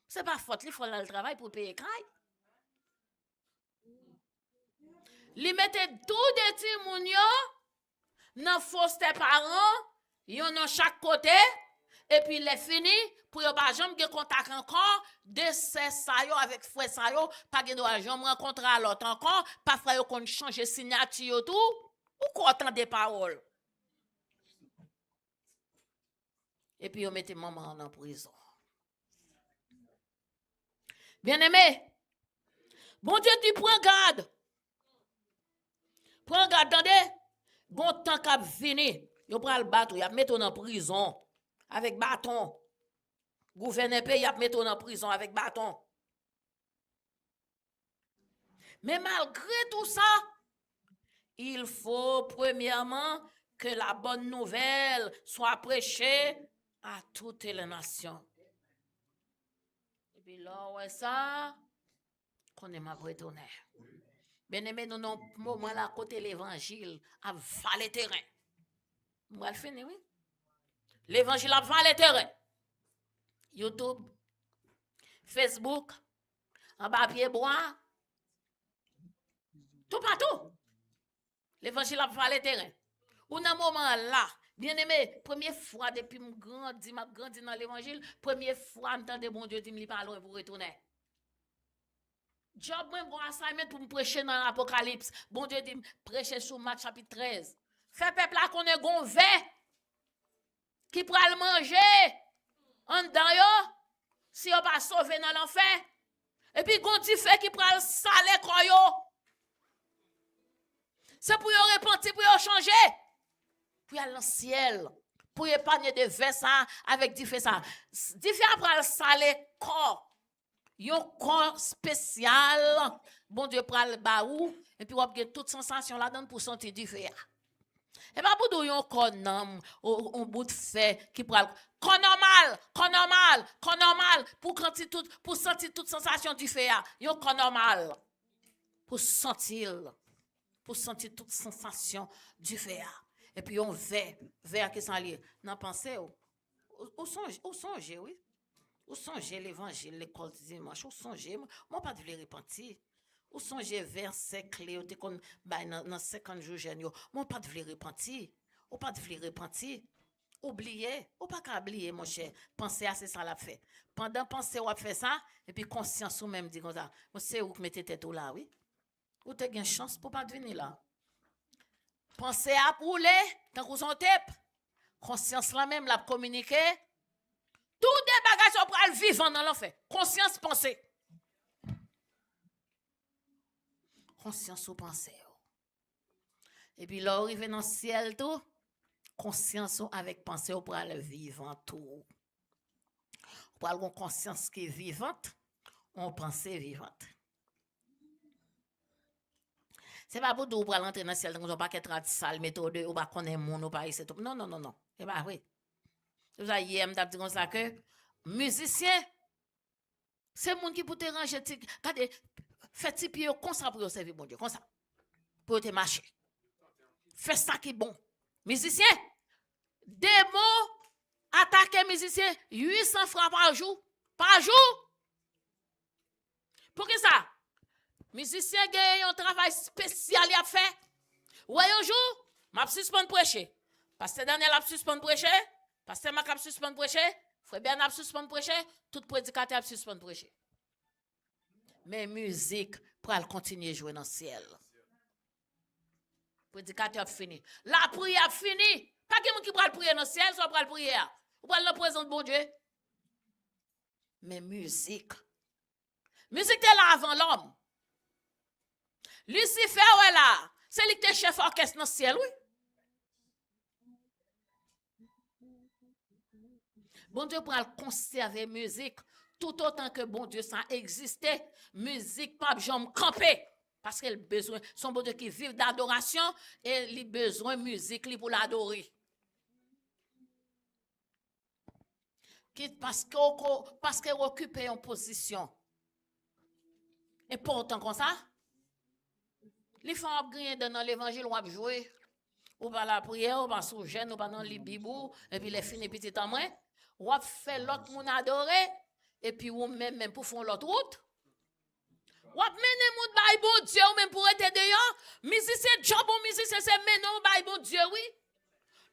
C'est pas faute, il faut aller au travail pour payer caille. Li mette tout de ti moun yo nan foster parents, yon nan chaque côté, et puis les fini pour yon pas jamais gen contact encore de ça yo avec frère ça yo, pas gen doit jamais rencontrer à l'autre encore, pas frère yo kon changer signature tout, ou quoi tant de paroles. Et puis yon mette maman en prison. Bien-aimé, bon Dieu tu prends garde. Prends garde, attendez. Bon temps qu'a vini, yo pral battre, y a mettre en prison avec bâton. Gouverneur pays y a mettre en prison avec bâton. Mais malgré tout ça, il faut premièrement que la bonne nouvelle soit prêchée à toutes les nations. Et puis là, ouais, ça, qu'on est ma retourner. Bien aimé, nous avons un moment là, côté l'évangile, à valer terrain. On va le finir, oui. L'évangile a valer terrain. YouTube, Facebook, en bas pied bois, tout partout. L'évangile a valer terrain. Ou dans un moment là, bien aimé, première fois depuis que je grandi dans l'évangile, première fois j'entends bon Dieu dit me parler pour retourner. Job moi bon assignment pour me prêcher dans l'Apocalypse. Bon Dieu dit prêcher sur Matthieu chapitre 13. Fait peuple là qu'on est gon vert qui pourra le manger en dedans yo si on pas sauvé dans l'enfer. Et puis gon dit fait qui pourra le saler quoi yo. C'est pour yo repentir, pour yo changer. Pour aller dans le ciel. Pour épargner de verres ça avec du fait ça. Différent pour le saler corps. Yon corps spécial, bon Dieu pral baou, et puis on a toute sensation là-dedans pour sentir du fer. Et pas pour yon corps nam, on bout de fer qui pral corps normal, pour sentir toute sensation du fer. Yon corps normal pour sentir toute sensation du fer. Et puis on vers qui s'en lié. Nan pensez ou songe oui. Ou songez l'évangile, l'école du dimanche, ou songez, moi pas de le repentir. Ou songez verset clé, ou te kon, dans 50 jours jeune, moi pas de le repentir. Ou pas de le repentir. Oubliez, ou pas qu'à oublier, mon cher. Pensez à c'est ça la fait. Pendant penser ou a fait ça, et puis conscience ou même dit comme ça, moi c'est où que mettez tête ou là, oui. Ou te gen chance pour pas venir là. Pensez à rouler, tant qu'on son tep. Conscience là même, la communiquer. Tout des bagages sont pour le vivant dans l'enfer. Conscience, pensée. Conscience ou pensée. Et puis là, arrive dans le ciel tout. Conscience avec pensée pour le vivant tout. Pour avoir conscience qui est vivante, on pensée vivante. C'est pas pour nous pour entrer dans le ciel, on pas qu'être sale méthode ou pas connaître monde ou pas ici tout. Non. C'est pas vrai. Vous avez hier m't'a dit comme ça que musicien c'est monde qui pour te ranger regardez fait ti pied comme ça pour servir bon Dieu comme ça pour te marcher. Fais ça qui bon. Musicien démo attaquer musicien 800 francs par jour. Pour que ça musicien gagne un travail spécial à faire. Ouais un jour m'a suspendre prêcher. Parce que Daniel a suspendre prêcher. Pasteur Mac a suspendre prêcher, frère Bernard a suspendre prêcher, tout prédicateur a suspendre prêcher. Mais musique pour aller continuer jouer dans le ciel. Prédicateur a fini. La prière a fini. Pas quelqu'un qui va prier dans le ciel, soit pour prier. Ou pour le présenter bon Dieu. Mais musique. Musique est là avant l'homme. Lucifer est là. C'est lui qui est chef orchestre dans le ciel, oui. Bon Dieu pour conserver musique tout autant que bon Dieu ça existait, musique pas jamais camper parce qu'elle besoin son bon Dieu qui vit d'adoration et il besoin musique pour l'adorer. Parce qu'elle occupe une position important comme ça. Les femmes gagner dans l'évangile ou jouer ou pas la prière ou pas sous jeûne ou pas dans les bibou et puis les fini petit en moins. Ou fait l'autre moun adorer et puis ou même pour faire l'autre route. Ou mener moun bay bon Dieu ou même pour être dehors. Musicien job ou musicien c'est mener bay bon Dieu oui.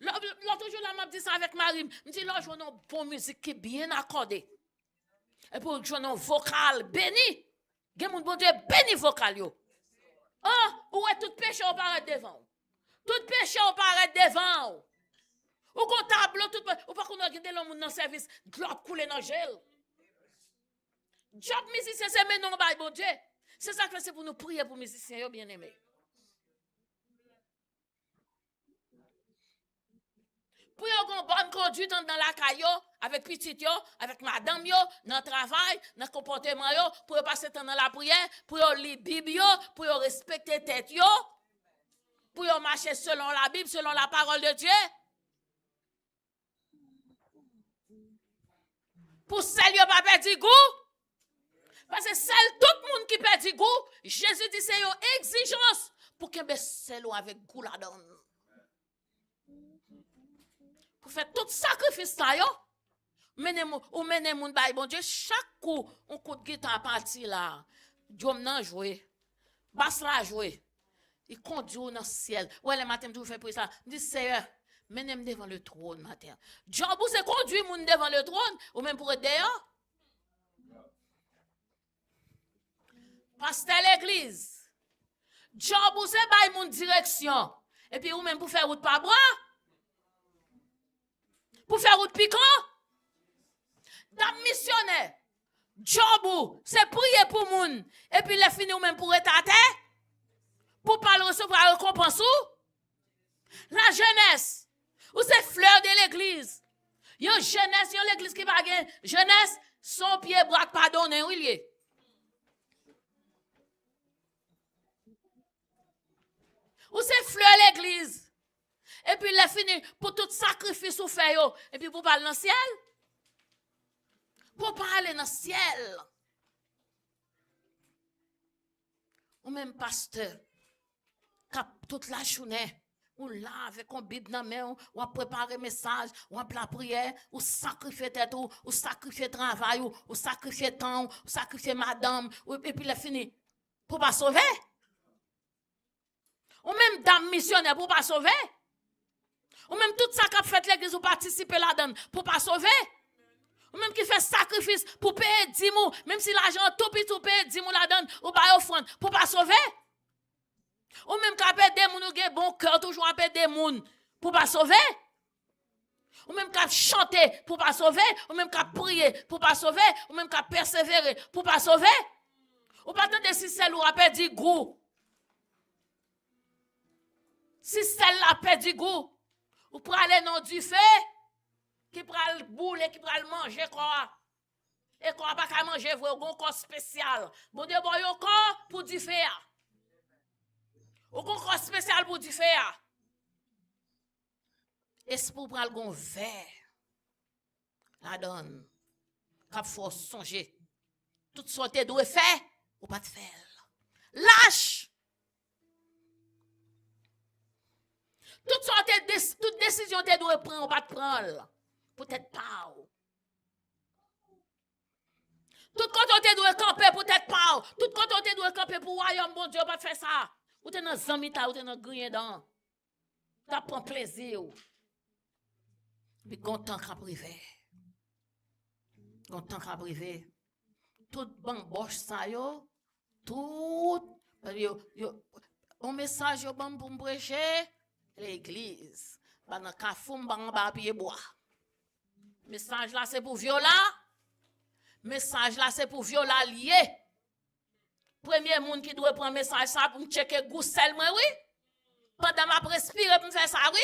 L'autre jour là m'a dit ça avec Marie, me dit là jouer une bonne musique qui est bien accordée. Et pour jouer un vocal béni. Gen moun bon Dieu béni vocal yo. Ou est tout péché on paraît devant. Tout péché on paraît devant. Ou comptable tout ou pas qu'on a gardé l'homme dans service globe couler dans gel. Job musicien c'est maintenant ba bon Dieu. C'est ça que c'est pour nous prier pour musiciens yo bien-aimés. pour yon bonne conduite dans la caillou, avec petit yo, avec madame yo, dans le travail, dans le comportement yo, pour yon passer temps dans la prière, pour yon lire Bible yo, pour yon respecter tête yo, pour yon marcher selon la Bible, selon la parole de Dieu. Pour celle yo pas perdre goût. Parce que celle tout le monde qui perd goût, Jésus dit c'est une exigence pour que celle avec goût la donne. Pour faire tout sacrifice là yo, menez moun bay bon Dieu chaque coup on coup de guitare parti là. Dieu nan jouer. Basse la jouer. Il conduit dans le ciel. Ouais le matin je fais pour ça. Dit Seigneur, menez-moi devant le trône matin. Dieu vous c'est conduit moun devant le trône ou même pour être dehors. Pasteur l'église. Job ou c'est bay mon direction. Et puis ou même pour faire route par bras. Pour faire route piquant. Dame missionnaire. Job ou c'est prier pour moun. Et puis les fini ou même pour être à terre. Pour pas le recevoir récompense ou. La jeunesse. Ou c'est fleur de l'église. Yon jeunesse, yon l'église qui va gagner. Jeunesse, son pied braque pardonner ou lié. Ou c'est fleur l'église. Et puis il est fini pour tout sacrifice ou fait yo. Et puis pour parler dans le ciel. Pour parler dans le ciel. Ou même pasteur. Cap toute la journée. Ou là avec un Bible dans la main. Ou à préparer message. Ou à la prière. Ou sacrifier tête ou sacrifier travail. Ou sacrifier temps. Ou sacrifier madame. Et puis il est fini. Pour pas sauver. Ou même dame missionnaire pour pas sauver. Ou même tout ça qu'a fait l'église ou participer là-dedans pour pas sauver. Ou même qui fait sacrifice pour payer 10 mou, même si l'argent tout petit ou payer 10 mou là-dedans ou pas offrande pour pas sauver. Ou même qui appelle des moun ou gen bon cœur toujours appelle des moun pour pas sauver. Ou même qui chanter pour pas sauver, ou même qui prier pour pas sauver, ou même qui persévérer pour pas sauver. Ou pas attendre si celle ou appelle dit goût. Si celle-là perd du goût, ou pour aller dans du feu, qui prend le boule, qui prend le manger quoi. Et quoi pas qu'à manger, vous avez un corps spécial. Bon Dieu, bon un corps pour du feu. Un corps spécial pour du feu. Et c'est pour prendre un verre. La donne. Quand faut songer. Toute sorte de faire, ou pas de faire. Lâche. Toute décision tu dois prendre, ou pas de prendre. Peut-être pas. Tout quand tu dois camper, peut-être pas. Tout quand tu dois camper pour royaume, bon Dieu, pas faire ça. Ou tu es dans zamita, ou tu es dans grien dans. Tu prends plaisir. Puis content qu'à privé. Content qu'à privé. Tout bamboche ça yo. Tout. Un message yo bon pour me prêcher. L'église. Pendant qu'à fou m'ban pied bois. Message là c'est pour viola. Message là c'est pour viola lié. Premier monde qui doit prendre message ça pour me checker goût seulement oui. Pendant m'a respirer pour me faire ça oui.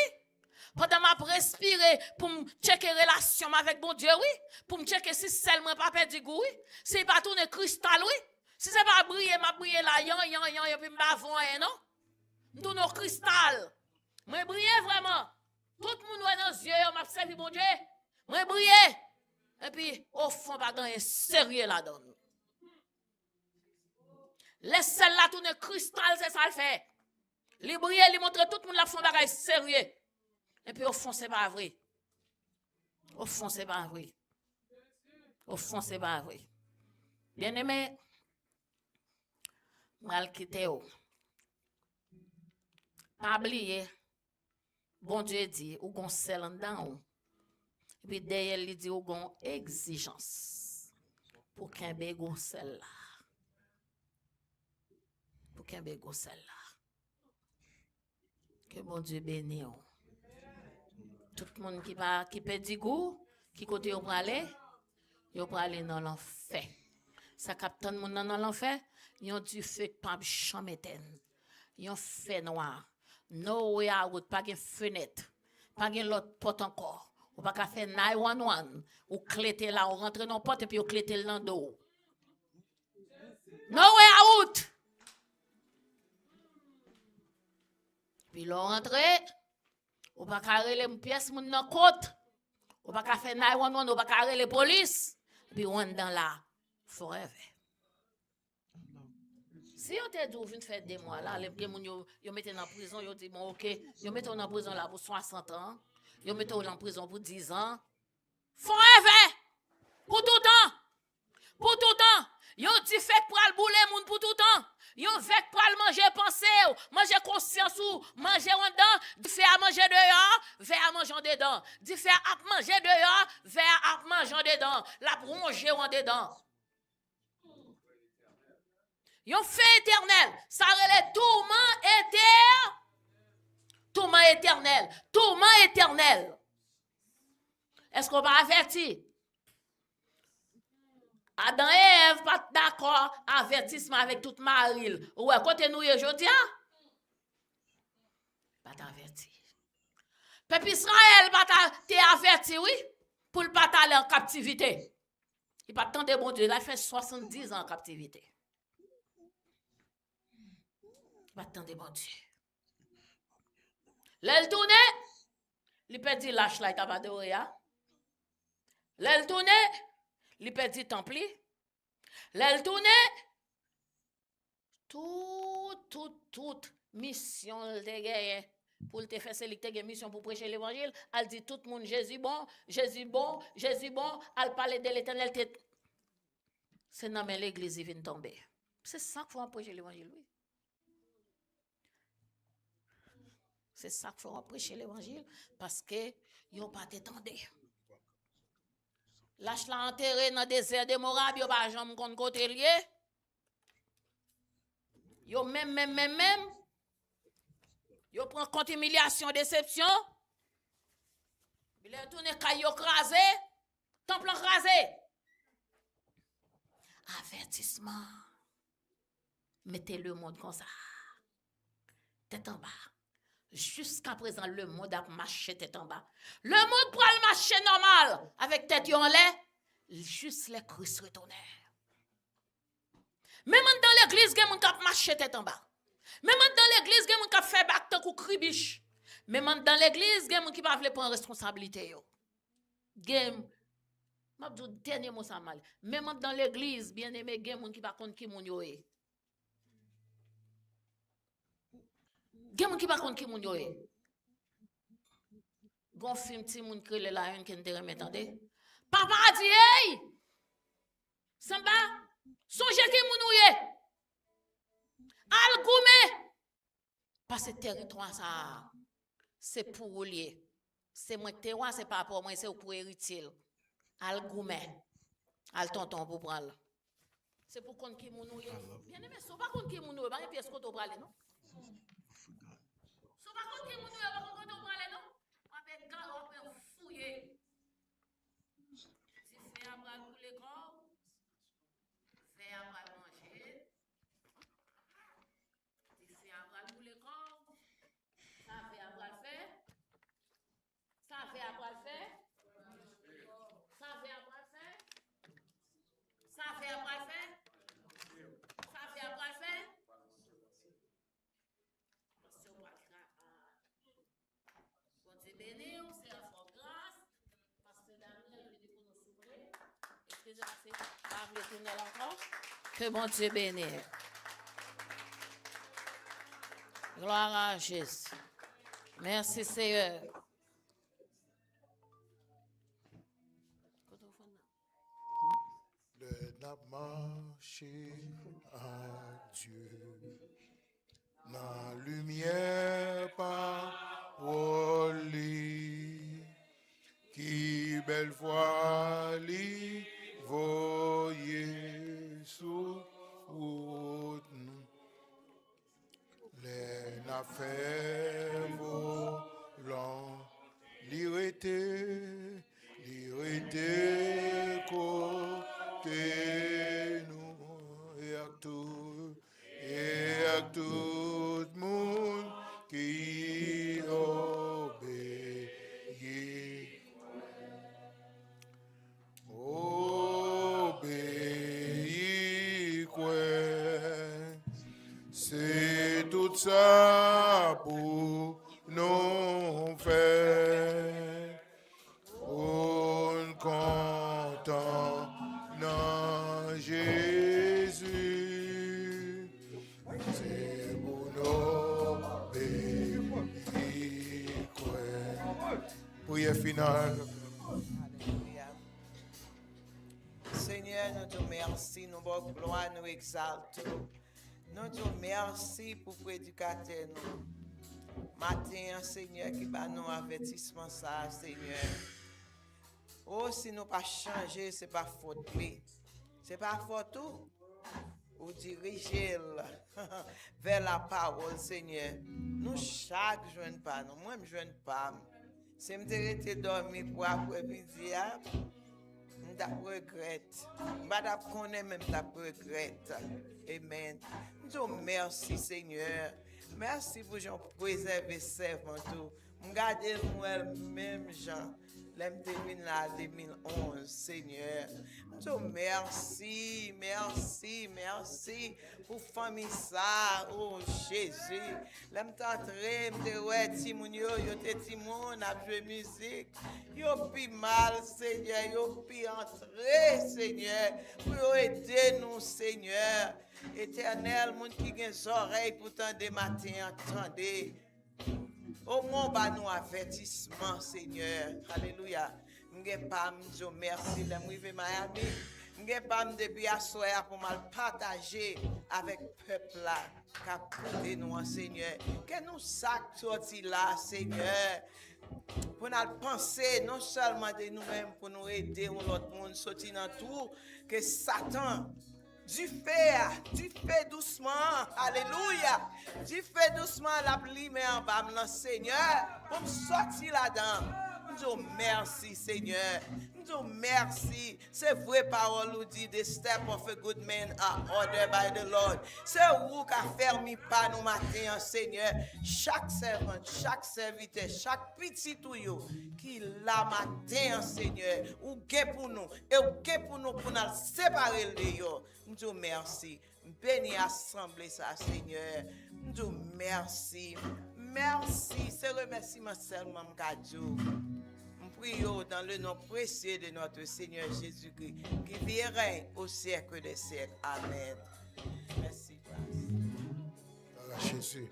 Pendant m'a respirer pour me checker relation avec bon Dieu oui. Pour me checker si seulement pas perdu goût oui. Si pas tourner cristal oui. Si c'est pas briller m'a briller là yan et puis m'a voir non. Tourner cristal. Moi briller vraiment. Tout le monde est dans les yeux, m'a servi bon Dieu. Moi briller. Et puis au fond pas gagner sérieux là-dedans. Laisse celle-là tourner cristal, c'est ça le fait. Li briller, li montre tout le monde la fond bagay sérieux. Et puis au fond c'est pas vrai. Au fond c'est pas vrai. Au fond c'est pas vrai. Bien-aimé, mal quitter ou. Pas oublier. Bon Dieu dit, ou gon sel en dedans. Et puis derrière, il dit, ou gon exigence. Pour qu'un bégon sel là. Pour qu'un bégon sel là. Que bon Dieu bénisse. Tout le monde qui peut dire goût, qui côté on aller dans l'enfer. Ça capte le monde dans l'enfer, ils ont du feu pas chameten. Ils ont fait noir. No way out, pas de fenêtre. Pas gen l'autre porte encore. Ou pas qu'à faire 911. Ou cléter là, ou rentre dans la porte et puis ou cléter le dos. No way out. Puis l'on rentre, ou pas qu'à rele une pièce moun nan côte. Ou pas qu'à faire 911, ou pas qu'à rele police. Puis on dans la forever. Si on te dit ou vient faire des mois là, les gens yo mettent en prison, yo dit bon OK, yo mettent en prison là pour 60 ans, yo mettent en prison pour 10 ans. Forever. Pour tout temps. Pour tout temps. Yo dit fait pour al boule moun pour tout temps. Yo fait pour al manger pensée, manger conscience ou manger en dedans, fait à manger dehors, fait à manger dedans. Dit fait à manger dehors, fait à manger dedans. La ronger en dedans. Yon fait éternel, ça relève tourment éternel, tourment éternel. Est-ce qu'on va avertir? Adam et Ève pas d'accord avertissement avec toute Maril. Ouais, côté nous aujourd'hui, pas t'avertir. Peuple Israël pas t'avertir, oui, pour ne pas aller en captivité. Il pas tant de bon Dieu, il a fait 70 ans en captivité. Pas tant de bon Dieu. L'elle tourne, il perdit lâche là, il t'a pas de rien. L'elle tourne, il perdit temple. L'elle tourne, toute mission de guerre pour te faire sélecter une mission pour prêcher l'évangile. Elle dit tout le monde Jésus bon, Jésus bon, Jésus bon. Elle parle de l'éternel. C'est dans l'église qui vient tomber. C'est ça qu'il faut prêcher l'évangile, oui. C'est ça qu'il faut prêcher l'évangile parce que yon pas t'étendre. Lâche la enterré dans le désert de Moab, yon pas jamais kon côté lié. Yon même. Yon prend compte humiliation, déception. Il est tourné caillou crasé, temple crasé. Avertissement. Mettez le monde comme ça. Tête en bas. Jusqu'à présent, le monde a marché tête en bas. Le monde prend le marché normal, avec tête en l'air, juste les Christ retournèrent. Même dans l'église, il y a des gens qui marché tête en bas. Même dans l'église, il y a des gens qui fait bac tant qu'on cribiche. Même dans l'église, il y a des gens qui ne veulent pas prendre responsabilité. Je dis dernier mot ça mal. Même dans l'église, bien aimé, il y a des gens qui ne veulent pas contre qui moun yo est. Gen qui pas compte qui moun yo e. Gon film ti moun krele la une qui ne remet tande. Papa a dit hey! Samba, songe ki moun yo e. Al goume. Parce que territoire ça c'est pour ou lié. C'est moi terroir c'est pas pour moi c'est pour héritier. Al goume. Al tonton pour prendre. C'est pour compte qui moun yo e. Bien aimé, so pas compte qui moun yo e, ba pièce ko to prale non? Qui moun yo pas kon to prale non avec galop fouiller si fait après couler corps fait après manger si fait après couler corps ça fait après faire ça fait après faire ça fait après faire ça fait après faire ça fait après faire. Béni, c'est à fort grâce, parce que Daniel veut dire pour nous souffrir. Excusez-moi, c'est encore. Que bon Dieu bénisse. Gloire à Jésus. Merci Seigneur. Le n'a marché à Dieu. La lumière par Oli, qui belle voix li voyez sous route les affaires volant l'irrité côté nous et à tout monde qui obéit ça pour nous faire. On content dans Jésus. C'est pour nous bénir. Prière finale. Alléluia. Seigneur, nous te remercions, nous vous gloire, nous exaltons. Nous te remercions pour prédicateur nous. Matin, Seigneur, qui va nous avertissement ça, Seigneur. Oh, si nous pas changer, c'est pas faute lui. C'est pas faute tout. Ou diriger vers la parole, Seigneur. Nous chaque jeune pas, nous, moi je jeune pas. Si je suis dormi pour après-midi, je regrette. Je connais même ta regrette. Amen. Je merci, Seigneur. Merci pour Jean préserver servant tout. Regardez moi même Jean. L'aime devine là 2011, Seigneur. Je merci, merci, merci pour famille ça, oh Jésus. L'aime t'entrer, m'te ouais timoun yo te timoun a joué musique. Yo pi mal, Seigneur, yo pi entrer, Seigneur, pour aider nous, Seigneur. Éternel, moun qui gen oreilles pour tendre matin, entendez. Au moins, bah, nous avertissement, Seigneur. Alléluia. Je pas me merci. Je suis Miami. Je pas depuis à soir pour mal partager avec le peuple là. Qui nous, Seigneur. Que nous sacs sortis là, Seigneur. Pour nous penser non seulement de nous-mêmes, pour nous aider l'autre monde sortir dans tout. Que Satan. Du fait doucement, alléluia. Du fait doucement, la pluie met en bas, mon Seigneur, pour me sortir là-dedans. Nous merci, Seigneur. Nous merci. C'est vrai, parole nous dit, the steps of a good man are ordered by the Lord. C'est vous qui a fermé pas nous matin, Seigneur. Chaque servant, chaque serviteur, chaque petit tuyau qui la matin, Seigneur, ou gain pour nous, et ou gain pour nous séparer de yo. Nous merci. Béni assemblée ça, Seigneur. Nous merci. Merci. C'est remerciement seulement, Kadjo. Nous prions dans le nom précieux de notre Seigneur Jésus-Christ, qui vit et règne au siècle des siècles. Amen. Merci, grâce. Jésus.